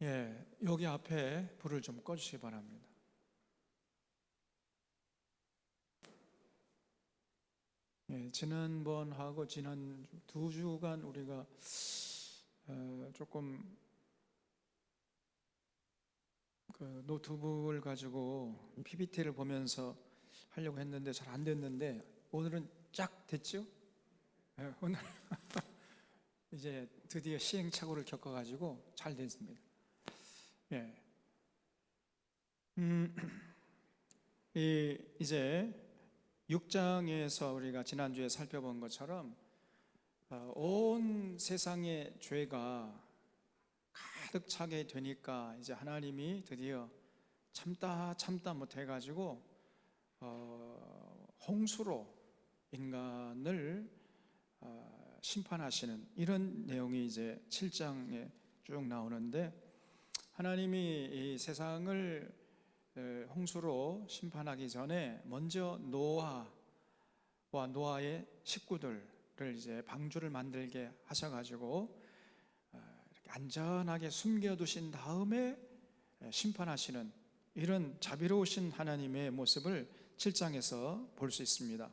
여기 앞에 불을 좀 꺼주시기 바랍니다. 지난번하고 지난 2주간 우리가 조금 그 노트북을 가지고 PPT를 보면서 하려고 했는데 잘 안 됐는데 오늘은 쫙 됐죠? 오늘 이제 드디어 시행착오를 겪어가지고 잘 됐습니다. 이제 6장에서 우리가 지난주에 살펴본 것처럼 온 세상의 죄가 가득 차게 되니까 이제 하나님이 드디어 참다 못해가지고 홍수로 인간을 심판하시는 이런 내용이 이제 7장에 쭉 나오는데, 하나님이 이 세상을 홍수로 심판하기 전에 먼저 노아와 노아의 식구들을 이제 방주를 만들게 하셔가지고 이렇게 안전하게 숨겨두신 다음에 심판하시는 이런 자비로우신 하나님의 모습을 7장에서 볼 수 있습니다.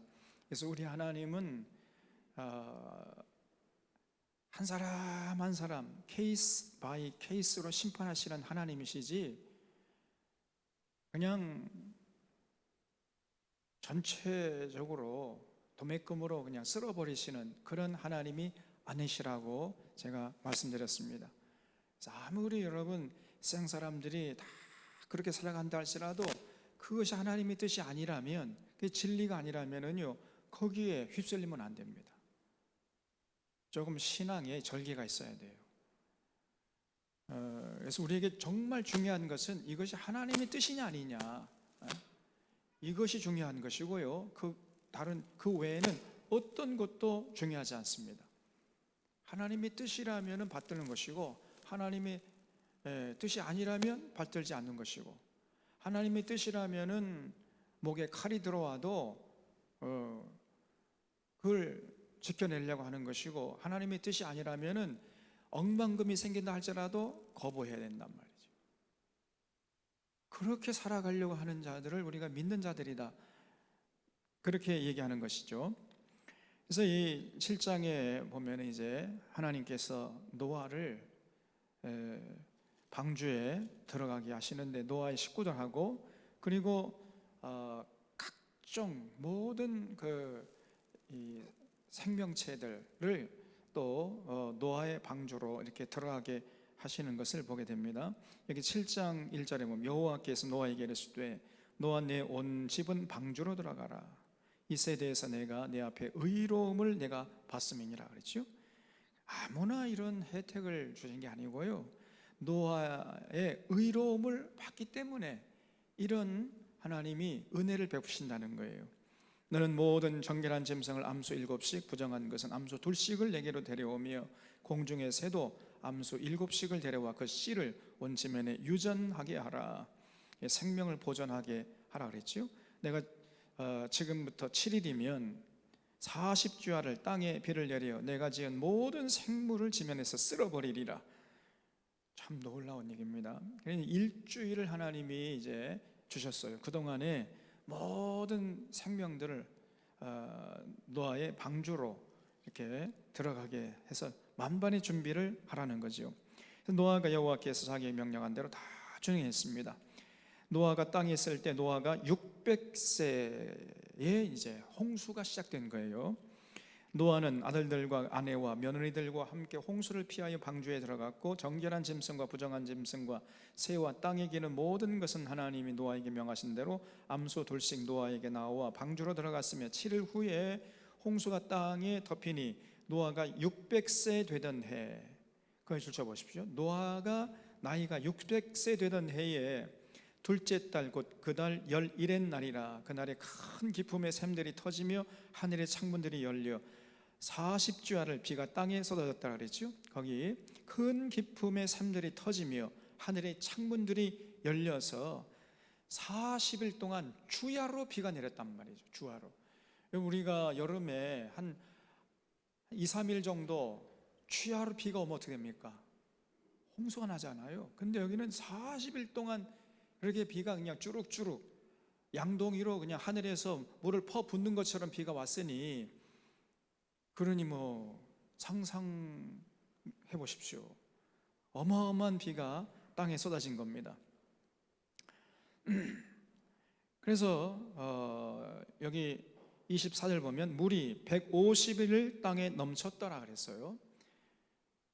그래서 우리 하나님은 한 사람 한 사람 케이스 바이 케이스로 심판하시는 하나님이시지 그냥 전체적으로 도매금으로 그냥 쓸어버리시는 그런 하나님이 아니시라고 제가 말씀드렸습니다. 그래서 아무리 여러분 세상 사람들이 다 그렇게 살아간다 할지라도 그것이 하나님의 뜻이 아니라면, 그게 진리가 아니라면은요 거기에 휩쓸리면 안 됩니다. 조금 신앙에 절개가 있어야 돼요. 그래서 우리에게 정말 중요한 것은 이것이 하나님의 뜻이냐 아니냐, 이것이 중요한 것이고요. 그 외에는 어떤 것도 중요하지 않습니다. 하나님의 뜻이라면 받드는 것이고, 하나님의 뜻이 아니라면 받들지 않는 것이고, 하나님의 뜻이라면은 목에 칼이 들어와도 그걸 지켜내려고 하는 것이고, 하나님의 뜻이 아니라면은 억만금이 생긴다 할지라도 거부해야 된단 말이죠. 그렇게 살아가려고 하는 자들을 우리가 믿는 자들이다, 그렇게 얘기하는 것이죠. 그래서 이 7장에 보면 이제 하나님께서 노아를 방주에 들어가게 하시는데, 노아의 식구들하고 그리고 각종 모든 이 생명체들을 또 노아의 방주로 이렇게 들어가게 하시는 것을 보게 됩니다. 여기 7장 1절에 보면 여호와께서 노아에게 이르시되 노아 내 온 집은 방주로 들어가라. 이 세대에서 내가 내 앞에 의로움을 내가 받음이니라 그랬죠. 아무나 이런 혜택을 주신 게 아니고요, 노아의 의로움을 받기 때문에 이런 하나님이 은혜를 베푸신다는 거예요. 너는 모든 정결한 짐승을 암소 7씩, 부정한 것은 암소 2씩을 내게로 데려오며 공중의 새도 암소 7씩을 데려와 그 씨를 온 지면에 유전하게 하라. 생명을 보존하게 하라 그랬죠. 내가 지금부터 7일이면 40주야를 땅에 비를 내려 내가 지은 모든 생물을 지면에서 쓸어버리리라. 참 놀라운 얘기입니다. 일주일을 하나님이 이제 주셨어요. 그동안에 모든 생명들을 노아의 방주로 이렇게 들어가게 해서 만반의 준비를 하라는 거죠. 노아가 여호와께서 자기의 명령한 대로 다 준행했습니다. 노아가 땅에 있을 때 노아가 600세에 이제 홍수가 시작된 거예요. 노아는 아들들과 아내와 며느리들과 함께 홍수를 피하여 방주에 들어갔고, 정결한 짐승과 부정한 짐승과 새와 땅에 기는 모든 것은 하나님이 노아에게 명하신 대로 암소 2씩 노아에게 나와 방주로 들어갔으며 7일 후에 홍수가 땅에 덮이니 노아가 600세 되던 해, 그걸 줄쳐보십시오. 노아가 나이가 600세 되던 해에 둘째 달 곧 그달 11의 날이라. 그날에 큰 기품의 샘들이 터지며 하늘의 창문들이 열려 40주야를 비가 땅에 쏟아졌다 그랬죠. 거기 큰 기품의 샘들이 터지며 하늘의 창문들이 열려서 40일 동안 주야로 비가 내렸단 말이죠. 주야로. 우리가 여름에 한 2, 3일 정도 주야로 비가 오면 어떻게 됩니까? 홍수가 나잖아요. 근데 여기는 40일 동안 그렇게 비가 그냥 주룩주룩 양동이로 그냥 하늘에서 물을 퍼붓는 것처럼 비가 왔으니, 그러니 뭐 상상해 보십시오. 어마어마한 비가 땅에 쏟아진 겁니다. 그래서 여기 24절 보면 물이 150일 땅에 넘쳤더라 그랬어요.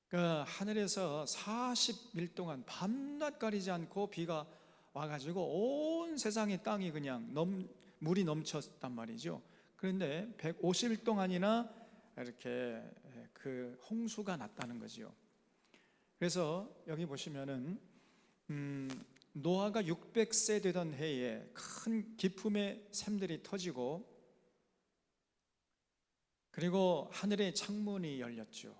그러니까 하늘에서 40일 동안 밤낮 가리지 않고 비가 와가지고 온 세상의 땅이 그냥 물이 넘쳤단 말이죠. 그런데 150일 동안이나 이렇게 그 홍수가 났다는 거죠. 그래서 여기 보시면은 노아가 600세 되던 해에 큰 기품의 샘들이 터지고, 그리고 하늘의 창문이 열렸죠.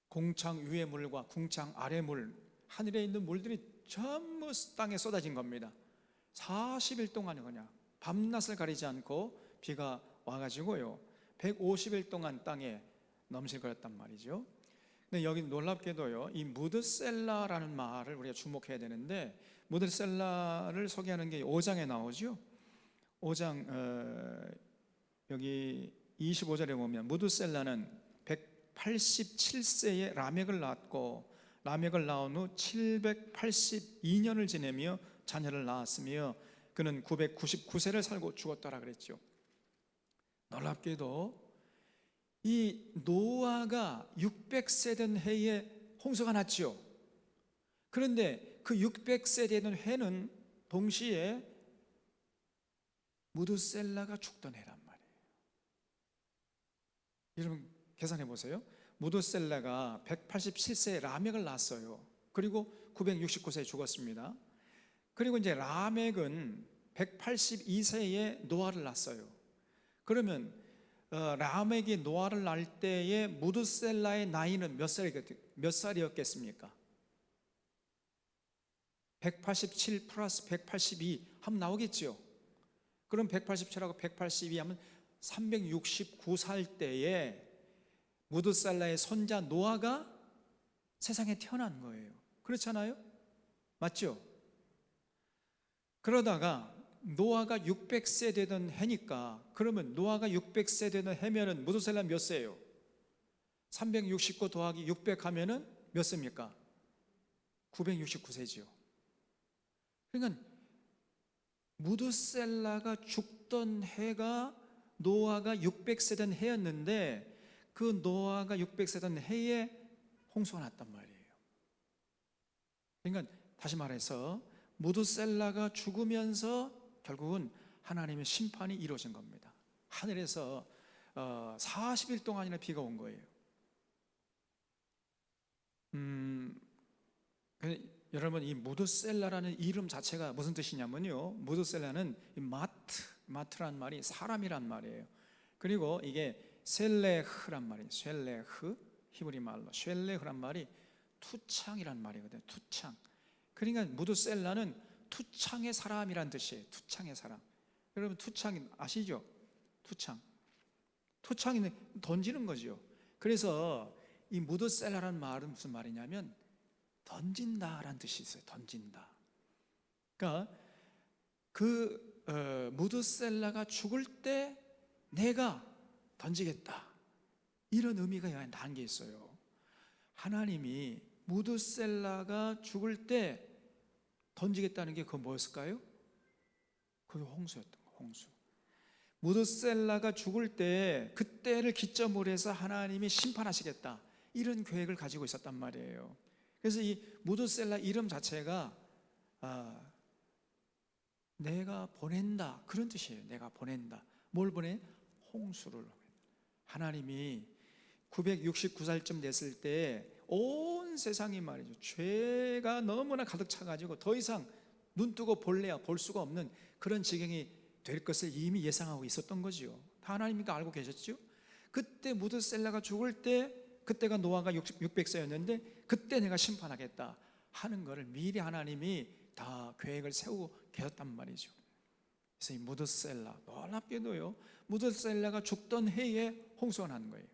궁창 위의 물과 궁창 아래 물, 하늘에 있는 물들이 전부 땅에 쏟아진 겁니다. 40일 동안 그냥 밤낮을 가리지 않고 비가 와가지고요 150일 동안 땅에 넘실거렸단 말이죠. 근데 여기 놀랍게도요, 이 무드셀라라는 말을 우리가 주목해야 되는데, 무드셀라를 소개하는 게 5장에 나오죠. 5장 여기 25절에 보면 무드셀라는 187세에 라멕을 낳았고, 라멕을 낳은 후 782년을 지내며 자녀를 낳았으며 그는 999세를 살고 죽었더라 그랬죠. 놀랍게도 이 노아가 600세 된 해에 홍수가 났죠. 그런데 그 600세 되는 해는 동시에 무드셀라가 죽던 해란 말이에요. 여러분 계산해 보세요. 무드셀라가 187세에 라멕을 낳았어요. 그리고 969세에 죽었습니다. 그리고 이제 라멕은 182세에 노아를 낳았어요. 그러면 라멕이 노아를 낳을 때에 무드셀라의 나이는 몇 살이었겠습니까? 187 플러스 182 하면 나오겠죠. 그럼 187하고 182 하면 369살 때에 무드셀라의 손자 노아가 세상에 태어난 거예요. 그렇잖아요? 맞죠? 그러다가 노아가 600세 되던 해니까, 그러면 노아가 600세 되던 해면은 무드셀라 몇 세예요? 369 더하기 600 하면은 몇 세입니까? 969세지요. 그러니까 무드셀라가 죽던 해가 노아가 600세 된 해였는데, 그 노아가 600세 된 해에 홍수가 났단 말이에요. 그러니까 다시 말해서 무드셀라가 죽으면서 결국은 하나님의 심판이 이루어진 겁니다. 하늘에서 40일 동안이나 비가 온 거예요. 여러분, 이 무드셀라라는 이름 자체가 무슨 뜻이냐면요, 무드셀라는 마트란 말이 사람이란 말이에요. 그리고 이게 셀레흐란 말이에요. 셀레흐, 히브리 말로 셀레흐란 말이 투창이란 말이거든요. 투창. 그러니까 무드셀라는 투창의 사람이란 뜻이에요. 투창의 사람. 여러분 투창 아시죠? 투창이 던지는 거죠. 그래서 이 무드셀라라는 말은 무슨 말이냐면 던진다라는 뜻이 있어요. 던진다. 그러니까 그 무드셀라가 죽을 때 내가 던지겠다, 이런 의미가 여기 담겨 있어요. 하나님이 무드셀라가 죽을 때 던지겠다는 게 그거 뭐였을까요? 그게 홍수였던 거예요. 홍수. 무드셀라가 죽을 때 그때를 기점으로 해서 하나님이 심판하시겠다, 이런 계획을 가지고 있었단 말이에요. 그래서 이 무드셀라 이름 자체가 내가 보낸다, 그런 뜻이에요. 내가 보낸다. 뭘 보내? 홍수를. 하나님이 969살쯤 됐을 때 온 세상이 말이죠, 죄가 너무나 가득 차가지고 더 이상 눈 뜨고 볼래야 볼 수가 없는 그런 지경이 될 것을 이미 예상하고 있었던 거죠. 하나님이니까 알고 계셨죠. 그때 무드셀라가 죽을 때, 그때가 노아가 600세였는데 그때 내가 심판하겠다 하는 것을 미리 하나님이 다 계획을 세우고 계셨단 말이죠. 그래서 이 무드셀라, 놀랍게도요, 무드셀라가 죽던 해에 홍수가 난 거예요.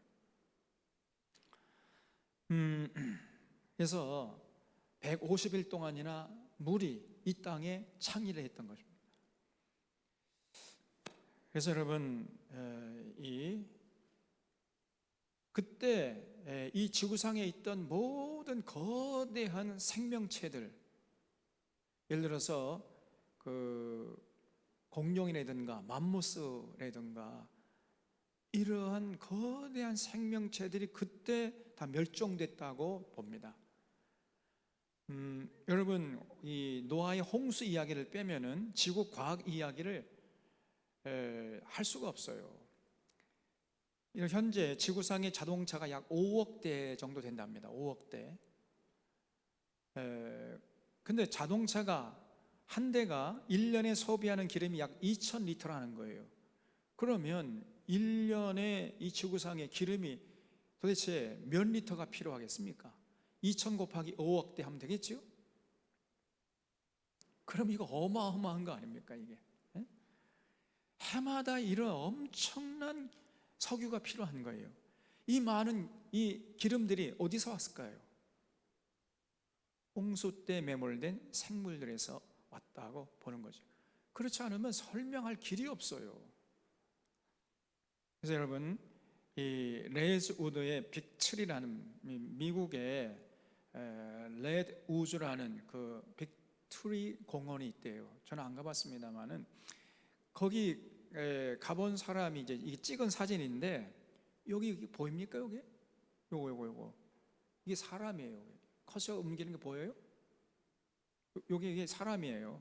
그래서 150일 동안이나 물이 이 땅에 창의를 했던 것입니다. 그래서 여러분, 그때 이 지구상에 있던 모든 거대한 생명체들, 예를 들어서 그 공룡이라든가 맘모스라든가 이러한 거대한 생명체들이 그때 다 멸종됐다고 봅니다. 여러분, 이 노아의 홍수 이야기를 빼면은 지구 과학 이야기를 할 수가 없어요. 현재 지구상의 자동차가 약 5억 대 정도 된답니다. 5억 대. 근데 자동차가 한 대가 1년에 소비하는 기름이 약 2,000리터라는 거예요. 그러면 1년에 이 지구상의 기름이 도대체 몇 리터가 필요하겠습니까? 2,000 곱하기 5억 대 하면 되겠죠? 그럼 이거 어마어마한 거 아닙니까, 이게? 해마다 이런 엄청난 석유가 필요한 거예요. 이 많은 이 기름들이 어디서 왔을까요? 홍수 때 매몰된 생물들에서 왔다고 보는 거죠. 그렇지 않으면 설명할 길이 없어요. 그래서 여러분, 이 레드우드의 빅트리라는 미국의 레드우즈라는 그 빅트리 공원이 있대요. 저는 안 가봤습니다만은 거기 가본 사람이 이제 이게 찍은 사진인데, 여기 보입니까? 여기? 요거 이게 사람이에요. 커서 움직이는 게 보여요? 여기 이게 사람이에요.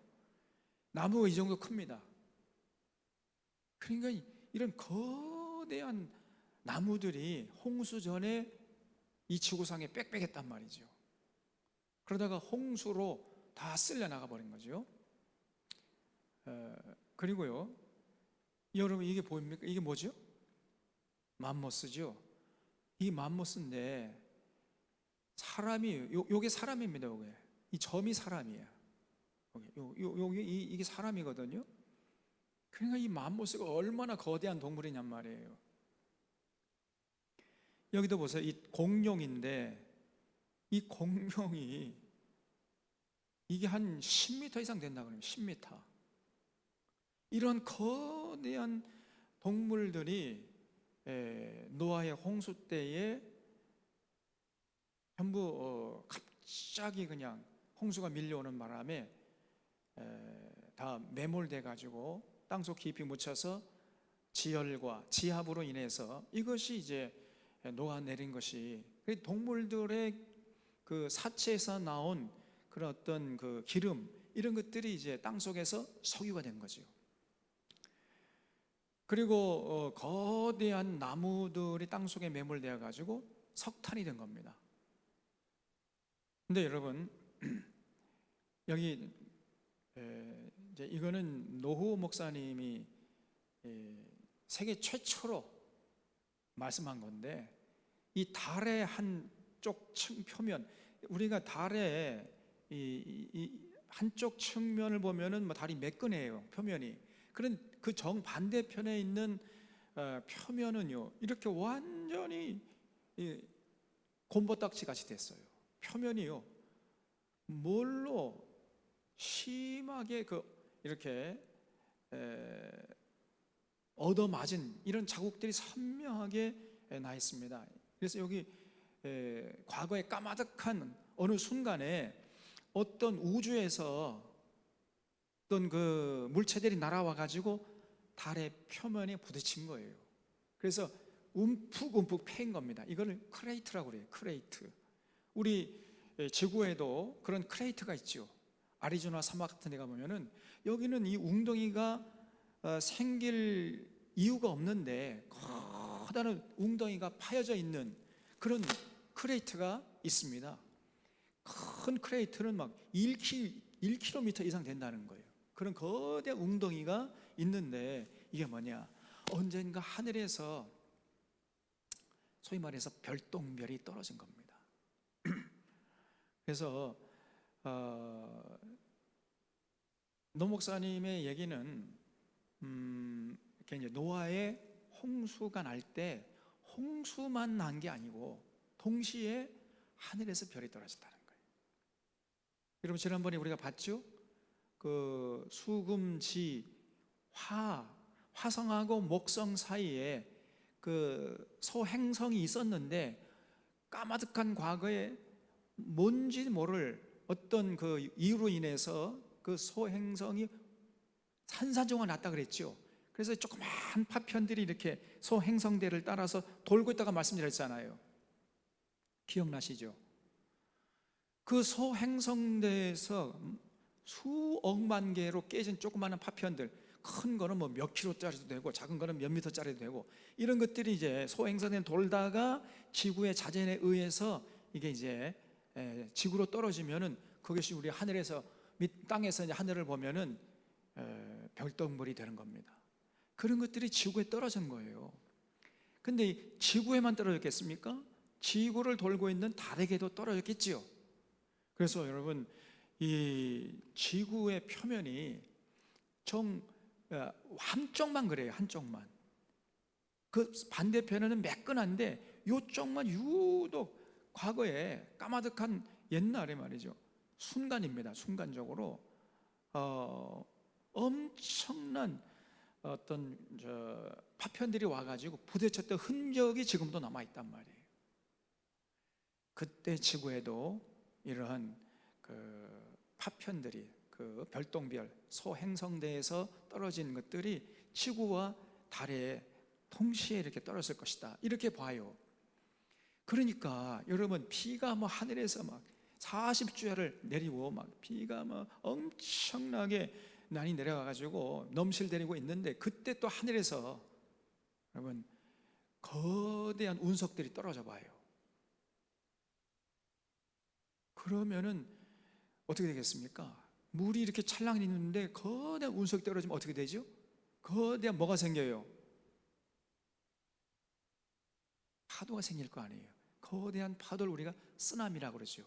나무가 이 정도 큽니다. 그러니까 이런 거대한 나무들이 홍수 전에 이 지구상에 빽빽했단 말이죠. 그러다가 홍수로 다 쓸려 나가 버린 거죠. 그리고요, 여러분, 이게 보입니까? 이게 뭐죠? 맘모스죠. 이 맘모스인데 사람이 요게 사람입니다. 요게 이 점이 사람이에요. 이게 사람이거든요. 그러니까 이 맘모스가 얼마나 거대한 동물이냔 말이에요. 여기도 보세요. 이 공룡인데 이 공룡이 이게 한 10m 이상 된다 그러면 10m. 이런 거대한 동물들이 노아의 홍수 때에 전부 갑자기 그냥 홍수가 밀려오는 바람에 다 매몰돼 가지고 땅속 깊이 묻혀서 지열과 지압으로 인해서 이것이 이제 녹아 내린 것이, 동물들의 그 사체에서 나온 그런 어떤 그 기름, 이런 것들이 이제 땅속에서 석유가 된 거죠. 그리고 거대한 나무들이 땅속에 매몰되어 가지고 석탄이 된 겁니다. 근데 여러분, 여기 이제 이거는 노후 목사님이 세계 최초로 말씀한 건데, 이 달의 한쪽 표면, 우리가 달의 이 한쪽 측면을 보면은 뭐 달이 매끈해요, 표면이. 그런 그 정반대편에 있는 표면은요, 이렇게 완전히 곰보딱지 같이 됐어요. 표면이요, 뭘로 심하게 이렇게 얻어맞은 이런 자국들이 선명하게 나 있습니다. 그래서 여기 과거에 까마득한 어느 순간에 어떤 우주에서 어떤 그 물체들이 날아와 가지고 달의 표면에 부딪힌 거예요. 그래서 움푹 패인 겁니다. 이거를 크레이트라고 그래요. 크레이트. 우리 지구에도 그런 크레이트가 있죠. 아리조나 사막 같은 데 가보면은 여기는 이 웅덩이가 생길 이유가 없는데 커다란 웅덩이가 파여져 있는 그런 크레이트가 있습니다. 큰 크레이트는 막 1km 이상 된다는 거예요. 그런 거대한 웅덩이가 있는데, 이게 뭐냐, 언젠가 하늘에서 소위 말해서 별똥별이 떨어진 겁니다. 그래서 노 목사님의 얘기는 이제 노아의 홍수가 날 때 홍수만 난 게 아니고 동시에 하늘에서 별이 떨어졌다는 거예요. 여러분, 지난번에 우리가 봤죠? 그 수금지 화성하고 목성 사이에 그 소행성이 있었는데, 까마득한 과거에 뭔지 모를 어떤 그 이유로 인해서 그 소행성이 산산조각 났다 그랬죠. 그래서 조그마한 파편들이 이렇게 소행성대를 따라서 돌고 있다가 말씀드렸잖아요. 기억나시죠? 그 소행성대에서 수억만 개로 깨진 조그마한 파편들, 큰 거는 뭐 몇 킬로짜리도 되고 작은 거는 몇 미터짜리도 되고, 이런 것들이 이제 소행성에 돌다가 지구의 자전에 의해서 이게 이제 지구로 떨어지면은, 그것이 우리 하늘에서 땅에서 이제 하늘을 보면은 별똥별이 되는 겁니다. 그런 것들이 지구에 떨어진 거예요. 근데 지구에만 떨어졌겠습니까? 지구를 돌고 있는 달에게도 떨어졌겠지요. 그래서 여러분, 이 지구의 표면이 한쪽만 그래요. 한쪽만. 그 반대편에는 매끈한데 이쪽만 유독 과거에 까마득한, 옛날에 말이죠, 순간입니다. 순간적으로 엄청난 어떤 파편들이 와가지고 부딪혔던 흔적이 지금도 남아있단 말이에요. 그때 지구에도 이러한 그 파편들이, 그 별똥별, 소행성대에서 떨어진 것들이 지구와 달에 동시에 이렇게 떨어질 것이다, 이렇게 봐요. 그러니까 여러분, 비가 뭐 하늘에서 막 40주야를 내리고, 막 비가 막 엄청나게 많이 내려가가지고 넘실대리고 있는데, 그때 또 하늘에서 여러분 거대한 운석들이 떨어져 봐요. 그러면은 어떻게 되겠습니까? 물이 이렇게 찰랑이 있는데 거대한 운석이 떨어지면 어떻게 되죠? 거대한 뭐가 생겨요? 파도가 생길 거 아니에요. 거대한 파도를 우리가 쓰나미라고 그러죠.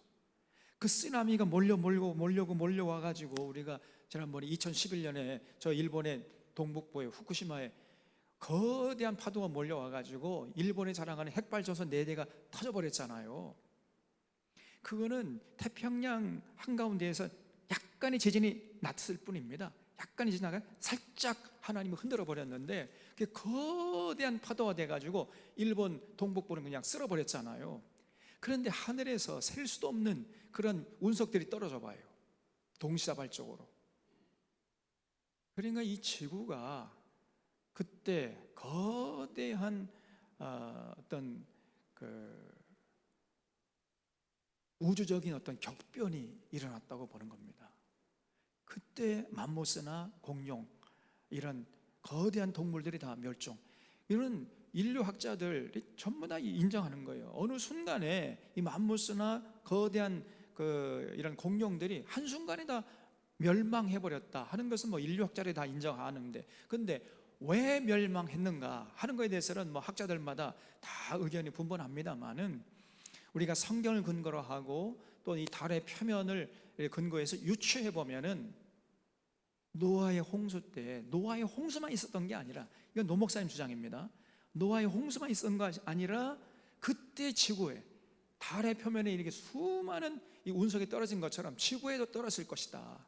그 쓰나미가 몰려와가지고, 우리가 지난번에 2011년에 저 일본의 동북부의 후쿠시마에 거대한 파도가 몰려와가지고 일본에 자랑하는 핵발전소 4대가 터져버렸잖아요. 그거는 태평양 한가운데에서 약간의 지진이 났을 뿐입니다. 약간의 지진이 나가 살짝 하나님을 흔들어 버렸는데, 그게 거대한 파도가 돼가지고 일본 동북부는 그냥 쓸어버렸잖아요. 그런데 하늘에서 셀 수도 없는 그런 운석들이 떨어져 봐요. 동시다발적으로. 그러니까 이 지구가 그때 거대한 어떤 그 우주적인 어떤 격변이 일어났다고 보는 겁니다. 그때 맘모스나 공룡, 이런 거대한 동물들이 다 멸종. 이런 인류학자들이 전부 다 인정하는 거예요. 어느 순간에 이 맘모스나 거대한 이런 공룡들이 한순간에 다 멸망해버렸다 하는 것은 뭐 인류학자들이 다 인정하는데, 근데 왜 멸망했는가 하는 것에 대해서는 뭐 학자들마다 다 의견이 분분합니다만은, 우리가 성경을 근거로 하고 또 이 달의 표면을 근거해서 유추해 보면은, 노아의 홍수 때 노아의 홍수만 있었던 게 아니라, 이건 노 목사님 주장입니다. 노아의 홍수만 있었던 게 아니라 그때 지구에, 달의 표면에 이렇게 수많은 이 운석이 떨어진 것처럼 지구에도 떨어질 것이다.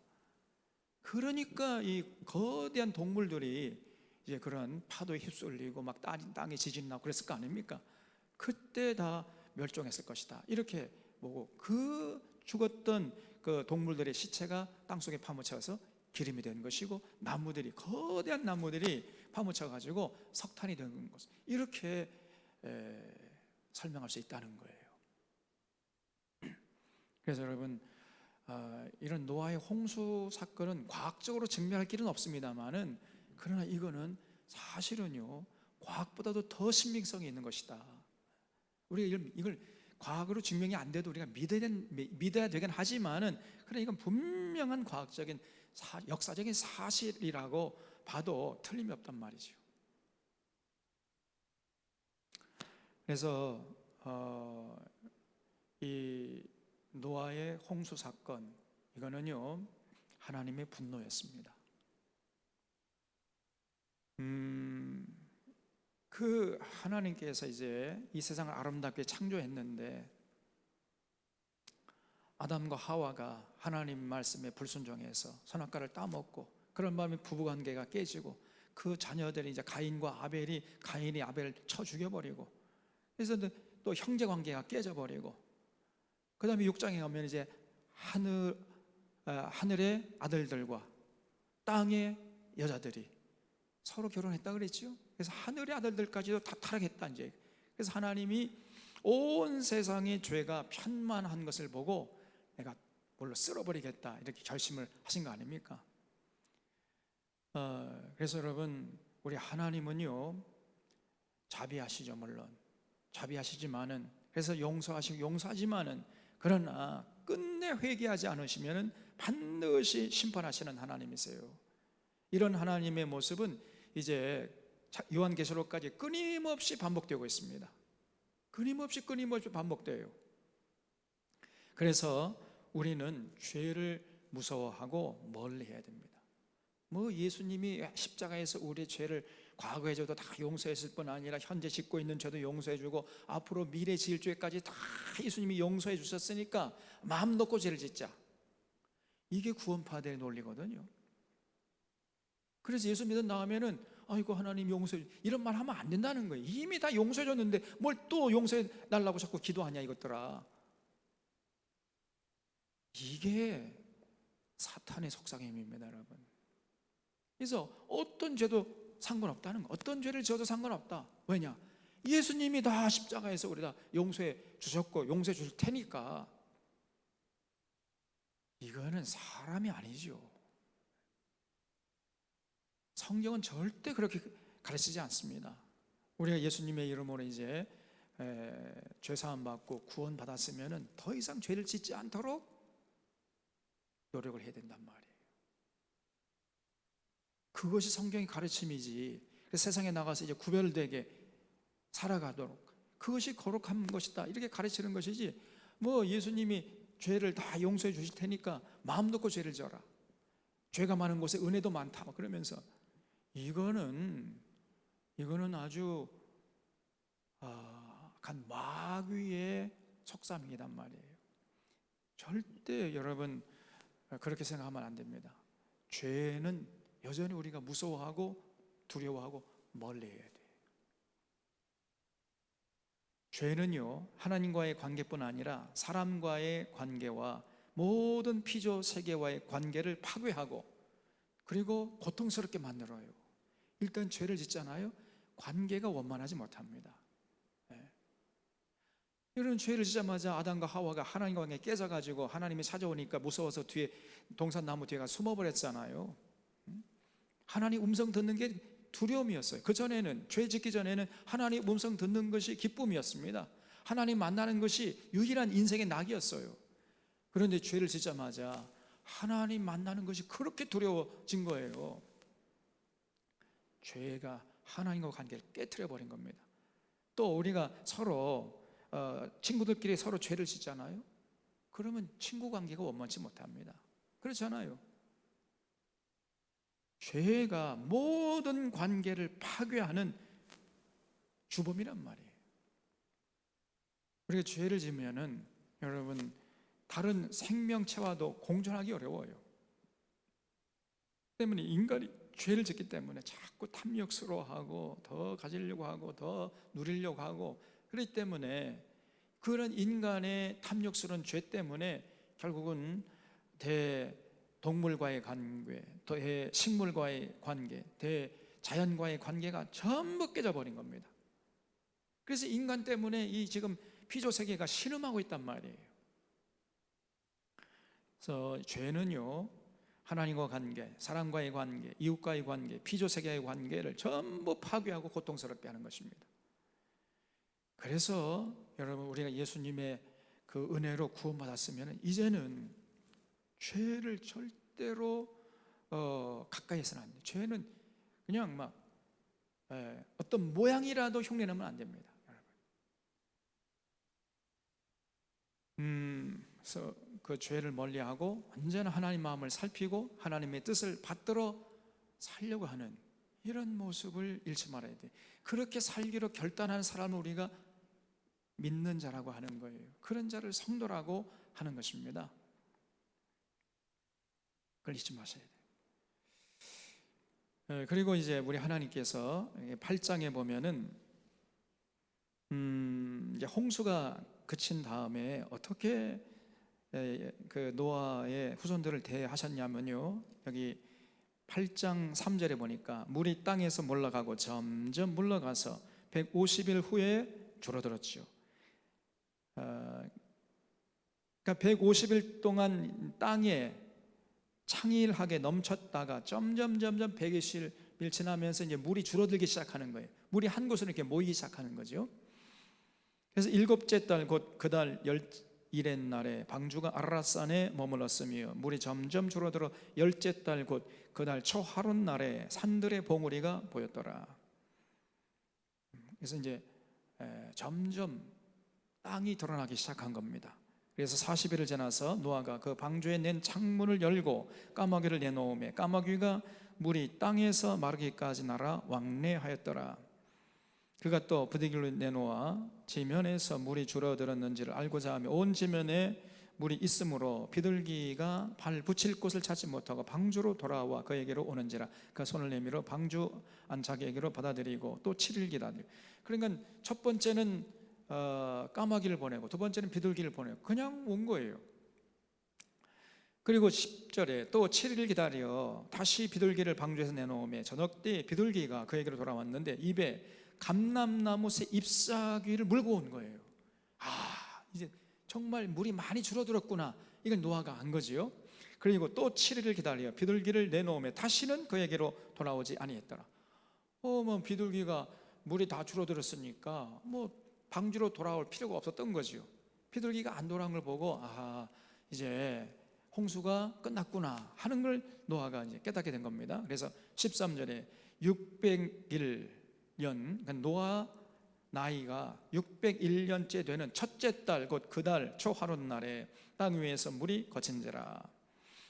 그러니까 이 거대한 동물들이 이제 그런 파도에 휩쓸리고 막 땅에 지진 나고 그랬을 거 아닙니까? 그때 다 멸종했을 것이다, 이렇게 보고, 그 죽었던 그 동물들의 시체가 땅속에 파묻혀서 기름이 된 것이고, 나무들이, 거대한 나무들이 파묻혀 가지고 석탄이 된 것, 이렇게 설명할 수 있다는 거예요. 그래서 여러분, 이런 노아의 홍수 사건은 과학적으로 증명할 길은 없습니다만은, 그러나 이거는 사실은요, 과학보다도 더 신빙성이 있는 것이다. 우리가 이걸 과학으로 증명이 안 돼도 우리가 믿어야 되긴 하지만은, 그래, 이건 분명한 과학적인 역사적인 사실이라고 봐도 틀림이 없단 말이죠. 그래서 이 노아의 홍수 사건, 이거는요, 하나님의 분노였습니다. 그 하나님께서 이제 이 세상을 아름답게 창조했는데, 아담과 하와가 하나님 말씀에 불순종해서 선악과를 따먹고 그런 밤에 부부관계가 깨지고 그 자녀들이 이제 가인과 아벨이 가인이 아벨을 쳐 죽여버리고 그래서 또 형제관계가 깨져버리고 그 다음에 6장에 가면 이제 하늘의 아들들과 땅의 여자들이 서로 결혼했다 그랬죠. 그래서 하늘의 아들들까지도 다 타락했다 이제. 그래서 하나님이 온 세상의 죄가 편만한 것을 보고 내가 물로 쓸어버리겠다 이렇게 결심을 하신 거 아닙니까? 그래서 여러분 우리 하나님은요 자비하시죠. 물론 자비하시지만은 그래서 용서하시고 용서하지만은 그러나 끝내 회개하지 않으시면은 반드시 심판하시는 하나님이세요. 이런 하나님의 모습은 이제 요한계시록까지 끊임없이 반복되고 있습니다. 끊임없이 반복돼요. 그래서 우리는 죄를 무서워하고 멀리해야 됩니다. 뭐 예수님이 십자가에서 우리의 죄를 과거의 죄도 다 용서했을 뿐 아니라 현재 짓고 있는 죄도 용서해주고 앞으로 미래 지을 죄까지 다 예수님이 용서해 주셨으니까 마음 놓고 죄를 짓자. 이게 구원파들의 논리거든요. 그래서 예수 믿은 다음에는 아이고 하나님 용서해 이런 말 하면 안 된다는 거예요. 이미 다 용서해 줬는데 뭘 또 용서해 달라고 자꾸 기도하냐 이것들아. 이게 사탄의 속삭임입니다 여러분. 그래서 어떤 죄도 상관없다는 거, 어떤 죄를 지어도 상관없다. 왜냐? 예수님이 다 십자가에서 우리 다 용서해 주셨고 용서해 줄 테니까. 이거는 사람이 아니죠. 성경은 절대 그렇게 가르치지 않습니다. 우리가 예수님의 이름으로 이제 죄사함 받고 구원 받았으면은 더 이상 죄를 짓지 않도록 노력을 해야 된단 말이에요. 그것이 성경의 가르침이지. 그래서 세상에 나가서 이제 구별되게 살아가도록 그것이 거룩한 것이다 이렇게 가르치는 것이지. 뭐 예수님이 죄를 다 용서해 주실 테니까 마음 놓고 죄를 져라. 죄가 많은 곳에 은혜도 많다. 그러면서 이거는 아주 간 마귀의 속담이란 말이에요. 절대 여러분 그렇게 생각하면 안 됩니다. 죄는 여전히 우리가 무서워하고 두려워하고 멀리해야 돼요. 죄는요 하나님과의 관계뿐 아니라 사람과의 관계와 모든 피조 세계와의 관계를 파괴하고 그리고 고통스럽게 만들어요. 일단 죄를 짓잖아요. 관계가 원만하지 못합니다. 이런 죄를 짓자마자 아담과 하와가 하나님과 관계 깨져가지고 하나님이 찾아오니까 무서워서 뒤에 동산나무 뒤에가 숨어버렸잖아요. 하나님 음성 듣는 게 두려움이었어요. 그전에는 죄 짓기 전에는 하나님 음성 듣는 것이 기쁨이었습니다. 하나님 만나는 것이 유일한 인생의 낙이었어요. 그런데 죄를 짓자마자 하나님 만나는 것이 그렇게 두려워진 거예요. 죄가 하나님과 관계를 깨트려 버린 겁니다. 또 우리가 서로 친구들끼리 서로 죄를 짓잖아요. 그러면 친구 관계가 원만치 못합니다. 그렇잖아요. 죄가 모든 관계를 파괴하는 주범이란 말이에요. 우리가 죄를 지으면은 여러분 다른 생명체와도 공존하기 어려워요. 때문에 인간이 죄를 짓기 때문에 자꾸 탐욕스러워하고 더 가지려고 하고 더 누리려고 하고 그렇기 때문에 그런 인간의 탐욕스러운 죄 때문에 결국은 대동물과의 관계, 대식물과의 관계, 대자연과의 관계가 전부 깨져버린 겁니다. 그래서 인간 때문에 이 지금 피조세계가 신음하고 있단 말이에요. 그래서 죄는요 하나님과 관계, 사람과의 관계, 이웃과의 관계, 피조세계의 관계를 전부 파괴하고 고통스럽게 하는 것입니다. 그래서 여러분 우리가 예수님의 그 은혜로 구원받았으면 이제는 죄를 절대로 가까이에서는 안 돼요. 죄는 그냥 막 어떤 모양이라도 흉내내면 안 됩니다. 그래서 그 죄를 멀리하고 언제나 하나님 마음을 살피고 하나님의 뜻을 받들어 살려고 하는 이런 모습을 잃지 말아야 돼. 그렇게 살기로 결단하는 사람을 우리가 믿는 자라고 하는 거예요. 그런 자를 성도라고 하는 것입니다. 그걸 잊지 마셔야 돼요. 그리고 이제 우리 하나님께서 8장에 보면은 이제 홍수가 그친 다음에 어떻게 그 노아의 후손들을 대하셨냐면요, 여기 8장 3절에 보니까 물이 땅에서 몰러가고 점점 물러가서 150일 후에 줄어들었죠. 그러니까 150일 동안 땅에 창일하게 넘쳤다가 점점 120일 지나면서 이제 물이 줄어들기 시작하는 거예요. 물이 한 곳으로 이렇게 모이기 시작하는 거죠. 그래서 일곱째 달 곧 그 달 열일의 날에 방주가 아라랏산에 머물렀으며 물이 점점 줄어들어 열째 달 곧 그 달 초하룻 날에 산들의 봉우리가 보였더라. 그래서 이제 점점 땅이 드러나기 시작한 겁니다. 그래서 40일을 지나서 노아가 그 방주에 낸 창문을 열고 까마귀를 내놓으며 까마귀가 물이 땅에서 마르기까지 날아 왕래하였더라. 그가 또 부대기를 내놓아 지면에서 물이 줄어들었는지를 알고자 하며 온 지면에 물이 있으므로 비둘기가 발 붙일 곳을 찾지 못하고 방주로 돌아와 그에게로 오는지라. 그 손을 내밀어 방주 안 자기에게로 받아들이고 또 7일 기다리고. 그러니까 첫 번째는 까마귀를 보내고 두 번째는 비둘기를 보내고 그냥 온 거예요. 그리고 10절에 또 7일 기다려 다시 비둘기를 방주에서 내놓으며 저녁 때 비둘기가 그에게로 돌아왔는데 입에 감람나무 새 잎사귀를 물고 온 거예요. 이제 정말 물이 많이 줄어들었구나, 이건 노아가 안 거지요. 그리고 또 7일을 기다려 비둘기를 내놓으며 다시는 그에게로 돌아오지 아니했더라. 뭐 비둘기가 물이 다 줄어들었으니까 뭐 방주로 돌아올 필요가 없었던 거지요. 비둘기가 안 돌아온 걸 보고 이제 홍수가 끝났구나 하는 걸 노아가 이제 깨닫게 된 겁니다. 그래서 13절에 601년, 그러니까 노아 나이가 601년째 되는 첫째 달 곧 그 달 초하룻 날에 땅 위에서 물이 거친지라.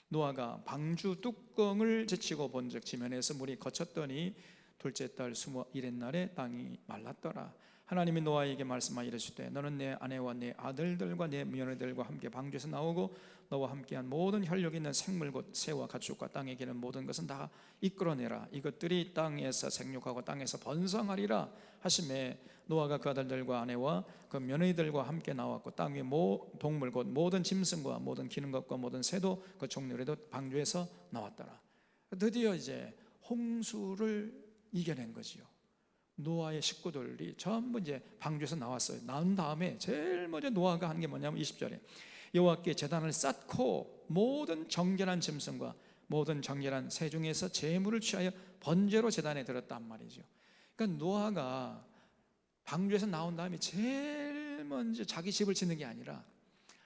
노아가 방주 뚜껑을 제치고 본즉 지면에서 물이 거쳤더니 둘째 달 21의 날에 땅이 말랐더라. 하나님이 노아에게 말씀하여 이르시되 너는 내 아내와 내 아들들과 내 며느리들과 함께 방주에서 나오고 너와 함께한 모든 혈육 있는 생물 곧 새와 가축과 땅에 기는 모든 것은 다 이끌어내라. 이것들이 땅에서 생육하고 땅에서 번성하리라 하시매 노아가 그 아들들과 아내와 그 며느리들과 함께 나왔고 땅 위의 동물 곧 모든 짐승과 모든 기는 것과 모든 새도 그 종류에도 방주에서 나왔더라. 드디어 이제 홍수를 이겨낸 거지요. 노아의 식구들이 전부 이제 방주에서 나왔어요. 나온 다음에 제일 먼저 노아가 한 게 뭐냐면 20절에 여호와께 제단을 쌓고 모든 정결한 짐승과 모든 정결한 새 중에서 제물을 취하여 번제로 제단에 들었단 말이죠. 그러니까 노아가 방주에서 나온 다음에 제일 먼저 자기 집을 짓는 게 아니라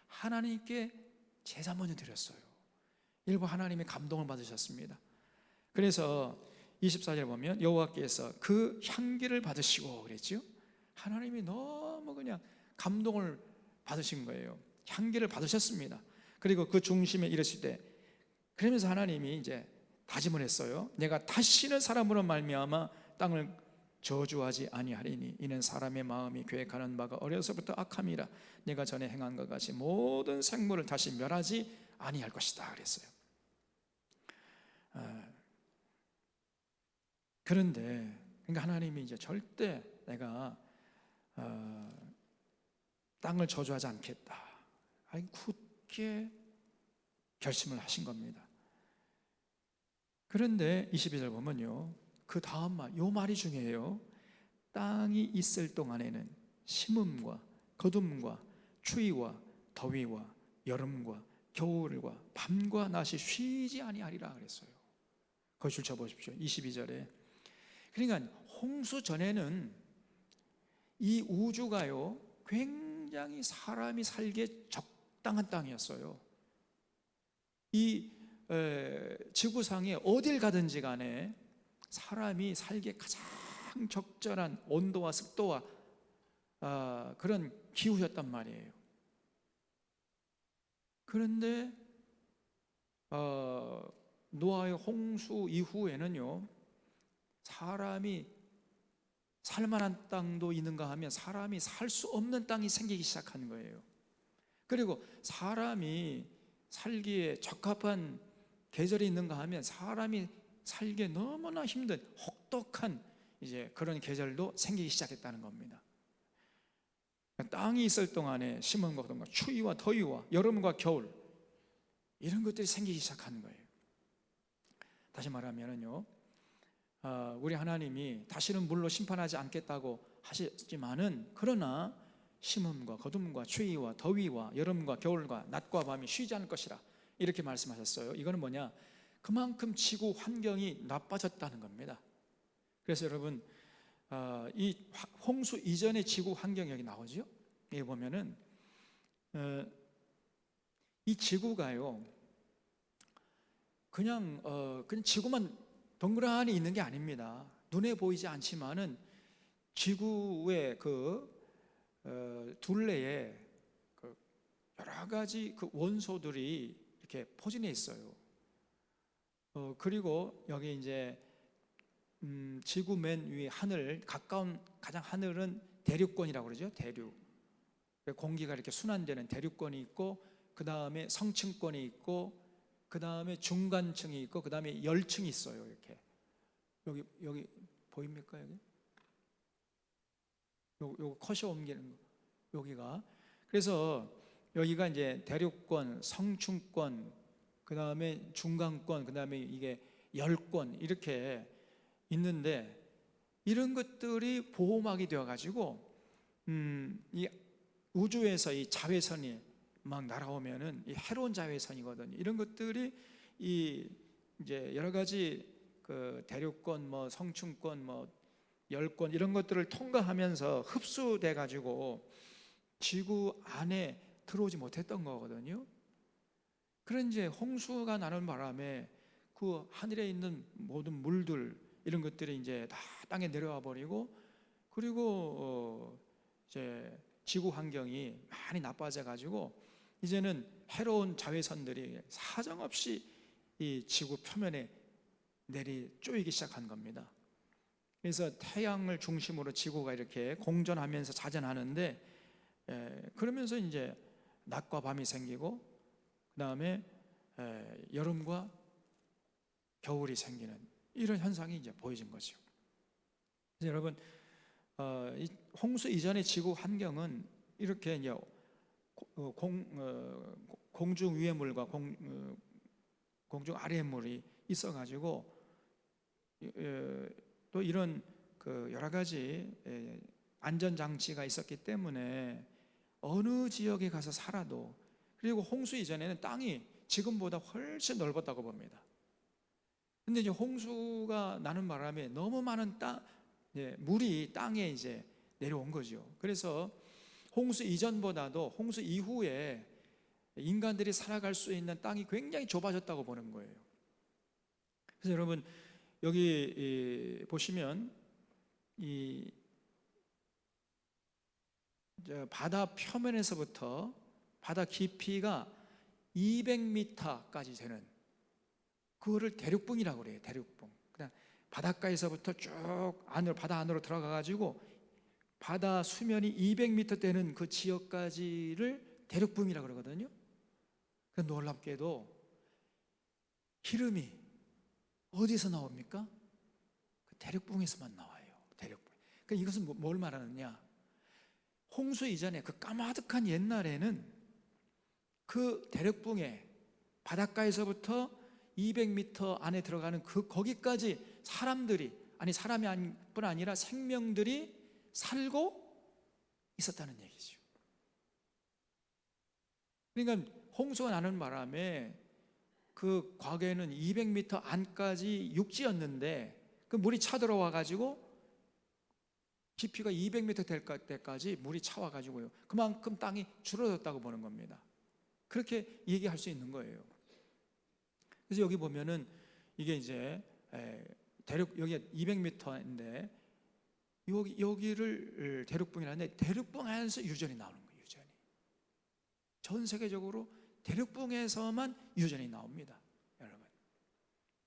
하나님께 제사 먼저 드렸어요. 일부 하나님의 감동을 받으셨습니다. 그래서 24절에 보면 여호와께서 그 향기를 받으시고 그랬죠. 하나님이 너무 그냥 감동을 받으신 거예요. 향기를 받으셨습니다. 그리고 그 중심에 이르실 때, 그러면서 하나님이 이제 다짐을 했어요. 내가 다시는 사람으로 말미암아 땅을 저주하지 아니하리니 이는 사람의 마음이 계획하는 바가 어려서부터 악함이라. 내가 전에 행한 것 같이 모든 생물을 다시 멸하지 아니할 것이다 그랬어요. 그런데 그러니까 하나님이 이제 절대 내가 땅을 저주하지 않겠다, 굳게 결심을 하신 겁니다. 그런데 22절 보면요, 그 다음 말, 요 말이 중요해요. 땅이 있을 동안에는 심음과 거둠과 추위와 더위와 여름과 겨울과 밤과 낮이 쉬지 아니하리라 그랬어요. 거기 줄 쳐보십시오. 22절에. 그러니까 홍수 전에는 이 우주가요 굉장히 사람이 살기에 적당한 땅이었어요. 이 지구상에 어딜 가든지 간에 사람이 살기에 가장 적절한 온도와 습도와 그런 기후였단 말이에요. 그런데 노아의 홍수 이후에는요, 사람이 살만한 땅도 있는가 하면 사람이 살 수 없는 땅이 생기기 시작한 거예요. 그리고 사람이 살기에 적합한 계절이 있는가 하면 사람이 살기에 너무나 힘든 혹독한 이제 그런 계절도 생기기 시작했다는 겁니다. 땅이 있을 동안에 심은 것과 추위와 더위와 여름과 겨울 이런 것들이 생기기 시작하는 거예요. 다시 말하면요, 우리 하나님이 다시는 물로 심판하지 않겠다고 하셨지만은 그러나 심음과 거둠과 추위와 더위와 여름과 겨울과 낮과 밤이 쉬지 않을 것이라 이렇게 말씀하셨어요. 이거는 뭐냐? 그만큼 지구 환경이 나빠졌다는 겁니다. 그래서 여러분, 이 홍수 이전의 지구 환경이 여기 나오죠. 여기 보면은 이 지구가요, 그냥 지구만 덩그러니 있는 게 아닙니다. 눈에 보이지 않지만은 지구의 둘레에 여러 가지 원소들이 이렇게 포진해 있어요. 그리고 여기 이제 지구 맨 위 하늘, 가까운 가장 하늘은 대륙권이라고 그러죠. 대륙. 공기가 이렇게 순환되는 대륙권이 있고, 그 다음에 성층권이 있고, 그 다음에 중간층이 있고, 그 다음에 열층이 있어요. 이렇게 여기 보입니까? 여기 요 컷이 옮기는 거, 여기가. 그래서 여기가 이제 대륙권, 성층권, 그 다음에 중간권, 그 다음에 이게 열권 이렇게 있는데, 이런 것들이 보호막이 되어가지고 이 우주에서 이 자외선이 막 날아오면은 이 해로운 자외선이거든요. 이런 것들이 이제 여러 가지 대륙권, 뭐 성층권, 뭐 열권 이런 것들을 통과하면서 흡수돼 가지고 지구 안에 들어오지 못했던 거거든요. 그런 이제 홍수가 나는 바람에 그 하늘에 있는 모든 물들 이런 것들이 이제 다 땅에 내려와 버리고, 그리고 이제 지구 환경이 많이 나빠져 가지고 이제는 해로운 자외선들이 사정없이 이 지구 표면에 쪼이기 시작한 겁니다. 그래서 태양을 중심으로 지구가 이렇게 공전하면서 자전하는데, 그러면서 이제 낮과 밤이 생기고, 그 다음에 여름과 겨울이 생기는 이런 현상이 이제 보여진 거죠. 그래서 여러분, 이 홍수 이전의 지구 환경은 이렇게 이제 공중 위의 물과 공중 아래의 물이 있어가지고 또 이런 여러 가지 안전 장치가 있었기 때문에 어느 지역에 가서 살아도, 그리고 홍수 이전에는 땅이 지금보다 훨씬 넓었다고 봅니다. 근데 이제 홍수가 나는 바람에 너무 많은 물이 땅에 이제 내려온 거죠. 그래서 홍수 이전보다도 홍수 이후에 인간들이 살아갈 수 있는 땅이 굉장히 좁아졌다고 보는 거예요. 그래서 여러분, 여기 보시면 이 바다 표면에서부터 바다 깊이가 200m까지 되는 그거를 대륙붕이라고 그래요. 대륙붕. 그냥 바닷가에서부터 쭉 바다 안으로 들어가 가지고 바다 수면이 200m 되는 그 지역까지를 대륙붕이라고 그러거든요. 그 놀랍게도 기름이 어디서 나옵니까? 그 대륙붕에서만 나와요. 대륙붕. 그러니까 이것은 뭘 말하느냐? 홍수 이전에 그 까마득한 옛날에는 그 대륙붕에 바닷가에서부터 200m 안에 들어가는 거기까지 사람이 뿐 아니라 생명들이 살고 있었다는 얘기죠. 그러니까 홍수가 나는 바람에 그 과거에는 200m 안까지 육지였는데 그 물이 차들어와 가지고 깊이가 200m 될 때까지 물이 차와 가지고요, 그만큼 땅이 줄어들었다고 보는 겁니다. 그렇게 얘기할 수 있는 거예요. 그래서 여기 보면은 이게 이제 여기가 200m인데 여기를 대륙붕이라는데, 대륙붕 안에서 유전이 나오는 거예요. 유전이 전 세계적으로 대륙붕에서만 유전이 나옵니다, 여러분.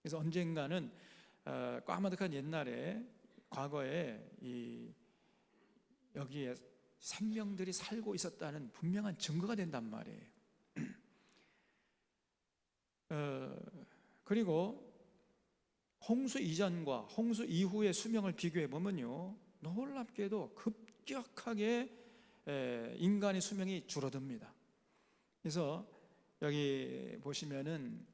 그래서 언젠가는 까마득한 옛날에 과거에 여기에 생명들이 살고 있었다는 분명한 증거가 된단 말이에요. 그리고 홍수 이전과 홍수 이후의 수명을 비교해 보면요, 놀랍게도 급격하게 인간의 수명이 줄어듭니다. 그래서 여기 보시면은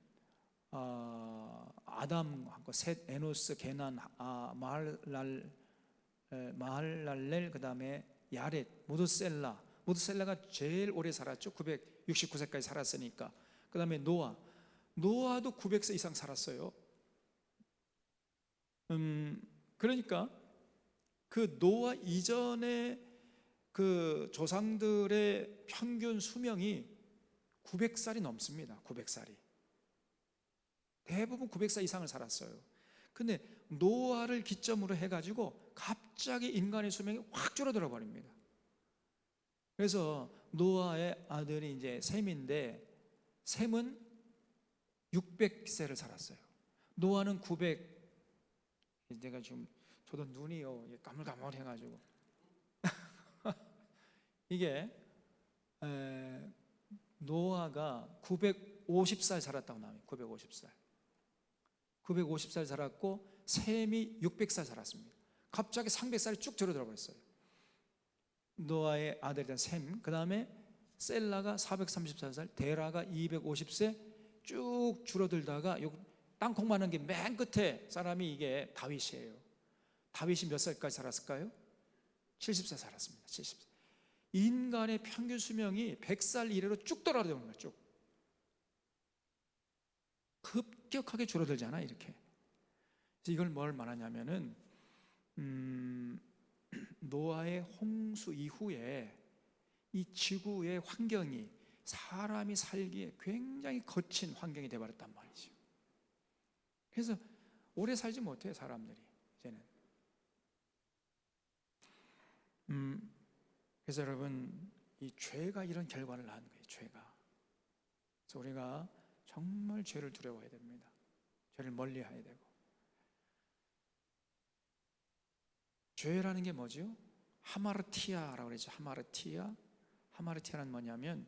아담하고 셋, 에노스, 게난, 마할랄렐, 그 다음에 야렛, 무드셀라가 제일 오래 살았죠. 969세까지 살았으니까. 그 다음에 노아도 900세 이상 살았어요. 그러니까 그 노아 이전에 그 조상들의 평균 수명이 900살이 넘습니다. 900살이 대부분 900살 이상을 살았어요. 근데 노아를 기점으로 해가지고 갑자기 인간의 수명이 확 줄어들어 버립니다. 그래서 노아의 아들이 이제 셈인데, 셈은 600세를 살았어요. 노아는 900. 내가 지금 저도 눈이요 까물까물해가지고 이게 노아가 950살 살았다고 나와요. 950살 살았고 셈이 600살 살았습니다. 갑자기 300살이 쭉 줄어들어 버렸어요. 노아의 아들이던 셈, 그 다음에 셀라가 434살, 데라가 250세 쭉 줄어들다가 땅콩 많은 게 맨 끝에 사람이 이게 다윗이에요. 다윗이 몇 살까지 살았을까요? 70세 살았습니다. 70세. 인간의 평균 수명이 100살 이래로 쭉 떨어지는 거예요. 쭉 급격하게 줄어들잖아, 이렇게. 그래서 이걸 뭘 말하냐면은 노아의 홍수 이후에 이 지구의 환경이 사람이 살기에 굉장히 거친 환경이 되어버렸단 말이죠. 그래서 오래 살지 못해요, 사람들이 이제는. 그래서 여러분, 이 죄가 이런 결과를 낳은 거예요. 죄가. 그래서 우리가 정말 죄를 두려워해야 됩니다. 죄를 멀리해야 되고. 죄라는 게 뭐죠? 하마르티아라고 그러죠. 하마르티아는 뭐냐면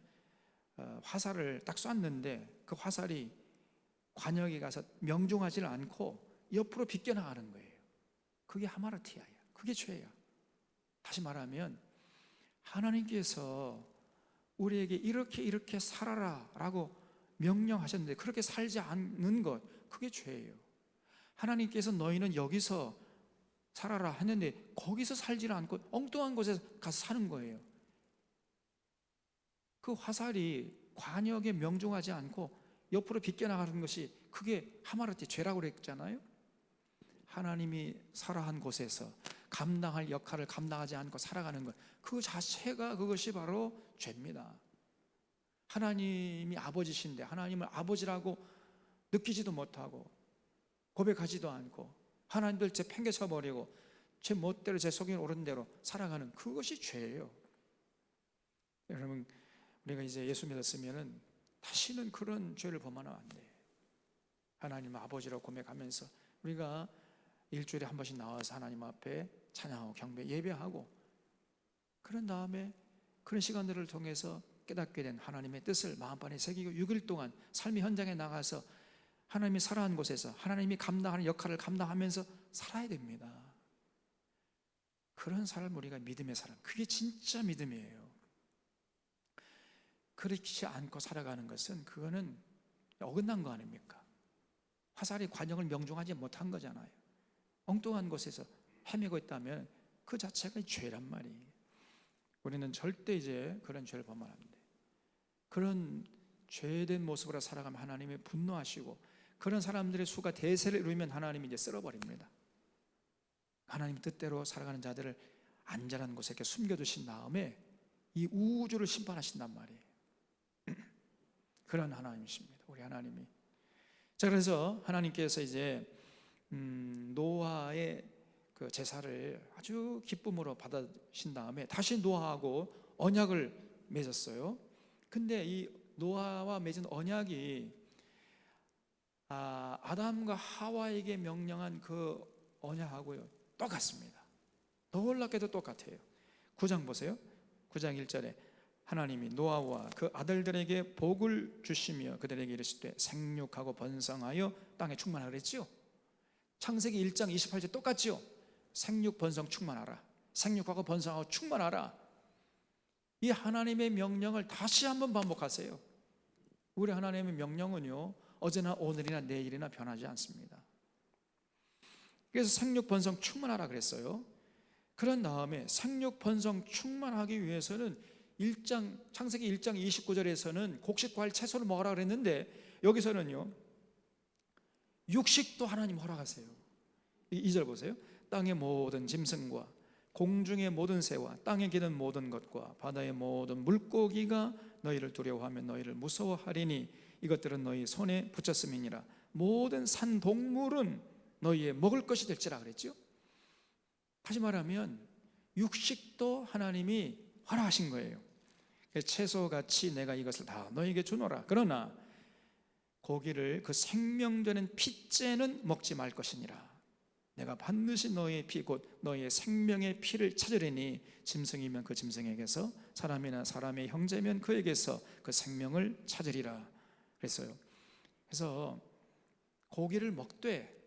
화살을 딱 쐈는데 그 화살이 관역에 가서 명중하지 않고 옆으로 비껴나가는 거예요. 그게 하마르티아야. 그게 죄야. 다시 말하면 하나님께서 우리에게 이렇게 살아라 라고 명령하셨는데 그렇게 살지 않는 것, 그게 죄예요. 하나님께서 너희는 여기서 살아라 했는데 거기서 살지를 않고 엉뚱한 곳에 가서 사는 거예요. 그 화살이 관역에 명중하지 않고 옆으로 비껴나가는 것이, 그게 하마르티, 죄라고 그랬잖아요. 하나님이 살아한 곳에서 감당할 역할을 감당하지 않고 살아가는 것, 그 자체가, 그것이 바로 죄입니다. 하나님이 아버지신데 하나님을 아버지라고 느끼지도 못하고 고백하지도 않고 하나님들 제 팽개쳐버리고 제 멋대로 제 속에 오른 대로 살아가는, 그것이 죄예요. 여러분, 우리가 이제 예수 믿었으면은 다시는 그런 죄를 범하면 안 돼. 하나님 아버지로 고백하면서 우리가 일주일에 한 번씩 나와서 하나님 앞에 찬양하고 경배 예배하고, 그런 다음에 그런 시간들을 통해서 깨닫게 된 하나님의 뜻을 마음판에 새기고 6일 동안 삶의 현장에 나가서 하나님이 살아한 곳에서 하나님이 감당하는 역할을 감당하면서 살아야 됩니다. 그런 삶을 우리가 믿음의 사람, 그게 진짜 믿음이에요. 그렇지 않고 살아가는 것은, 그거는 어긋난 거 아닙니까? 화살이 관역을 명중하지 못한 거잖아요. 엉뚱한 곳에서 헤매고 있다면 그 자체가 죄란 말이에요. 우리는 절대 이제 그런 죄를 범하면 안 돼. 그런 죄된 모습으로 살아가면 하나님이 분노하시고, 그런 사람들의 수가 대세를 이루면 하나님이 이제 쓸어버립니다. 하나님 뜻대로 살아가는 자들을 안전한 곳에 이렇게 숨겨두신 다음에 이 우주를 심판하신단 말이에요. 그런 하나님이십니다, 우리 하나님이. 자, 그래서 하나님께서 이제 노아의 그 제사를 아주 기쁨으로 받으신 다음에 다시 노아하고 언약을 맺었어요. 근데 이 노아와 맺은 언약이 아담과 하와에게 명령한 그 언약하고요 똑같습니다. 놀랍게도 똑같아요. 9장 보세요. 9장 1절에 하나님이 노아와 그 아들들에게 복을 주시며 그들에게 이르시되 생육하고 번성하여 땅에 충만하라 그랬죠. 창세기 1장 28절 똑같죠. 생육 번성 충만하라, 생육하고 번성하고 충만하라. 이 하나님의 명령을 다시 한번 반복하세요. 우리 하나님의 명령은요, 어제나 오늘이나 내일이나 변하지 않습니다. 그래서 생육 번성 충만하라 그랬어요. 그런 다음에 생육 번성 충만하기 위해서는 창세기 1장 29절에서는 곡식 과일 채소를 먹으라 그랬는데, 여기서는요 육식도 하나님 허락하세요. 2절 보세요. 땅의 모든 짐승과 공중의 모든 새와 땅에 기는 모든 것과 바다의 모든 물고기가 너희를 두려워하며 너희를 무서워하리니 이것들은 너희 손에 붙였음이니라. 모든 산 동물은 너희의 먹을 것이 될지라 그랬죠. 다시 말하면 육식도 하나님이 허락하신 거예요. 채소같이 내가 이것을 다 너희에게 주노라. 그러나 고기를 그 생명되는 피째는 먹지 말 것이니라. 내가 반드시 너희의 피 곧 너희의 생명의 피를 찾으리니 짐승이면 그 짐승에게서 사람이나 사람의 형제면 그에게서 그 생명을 찾으리라 그랬어요. 그래서 고기를 먹되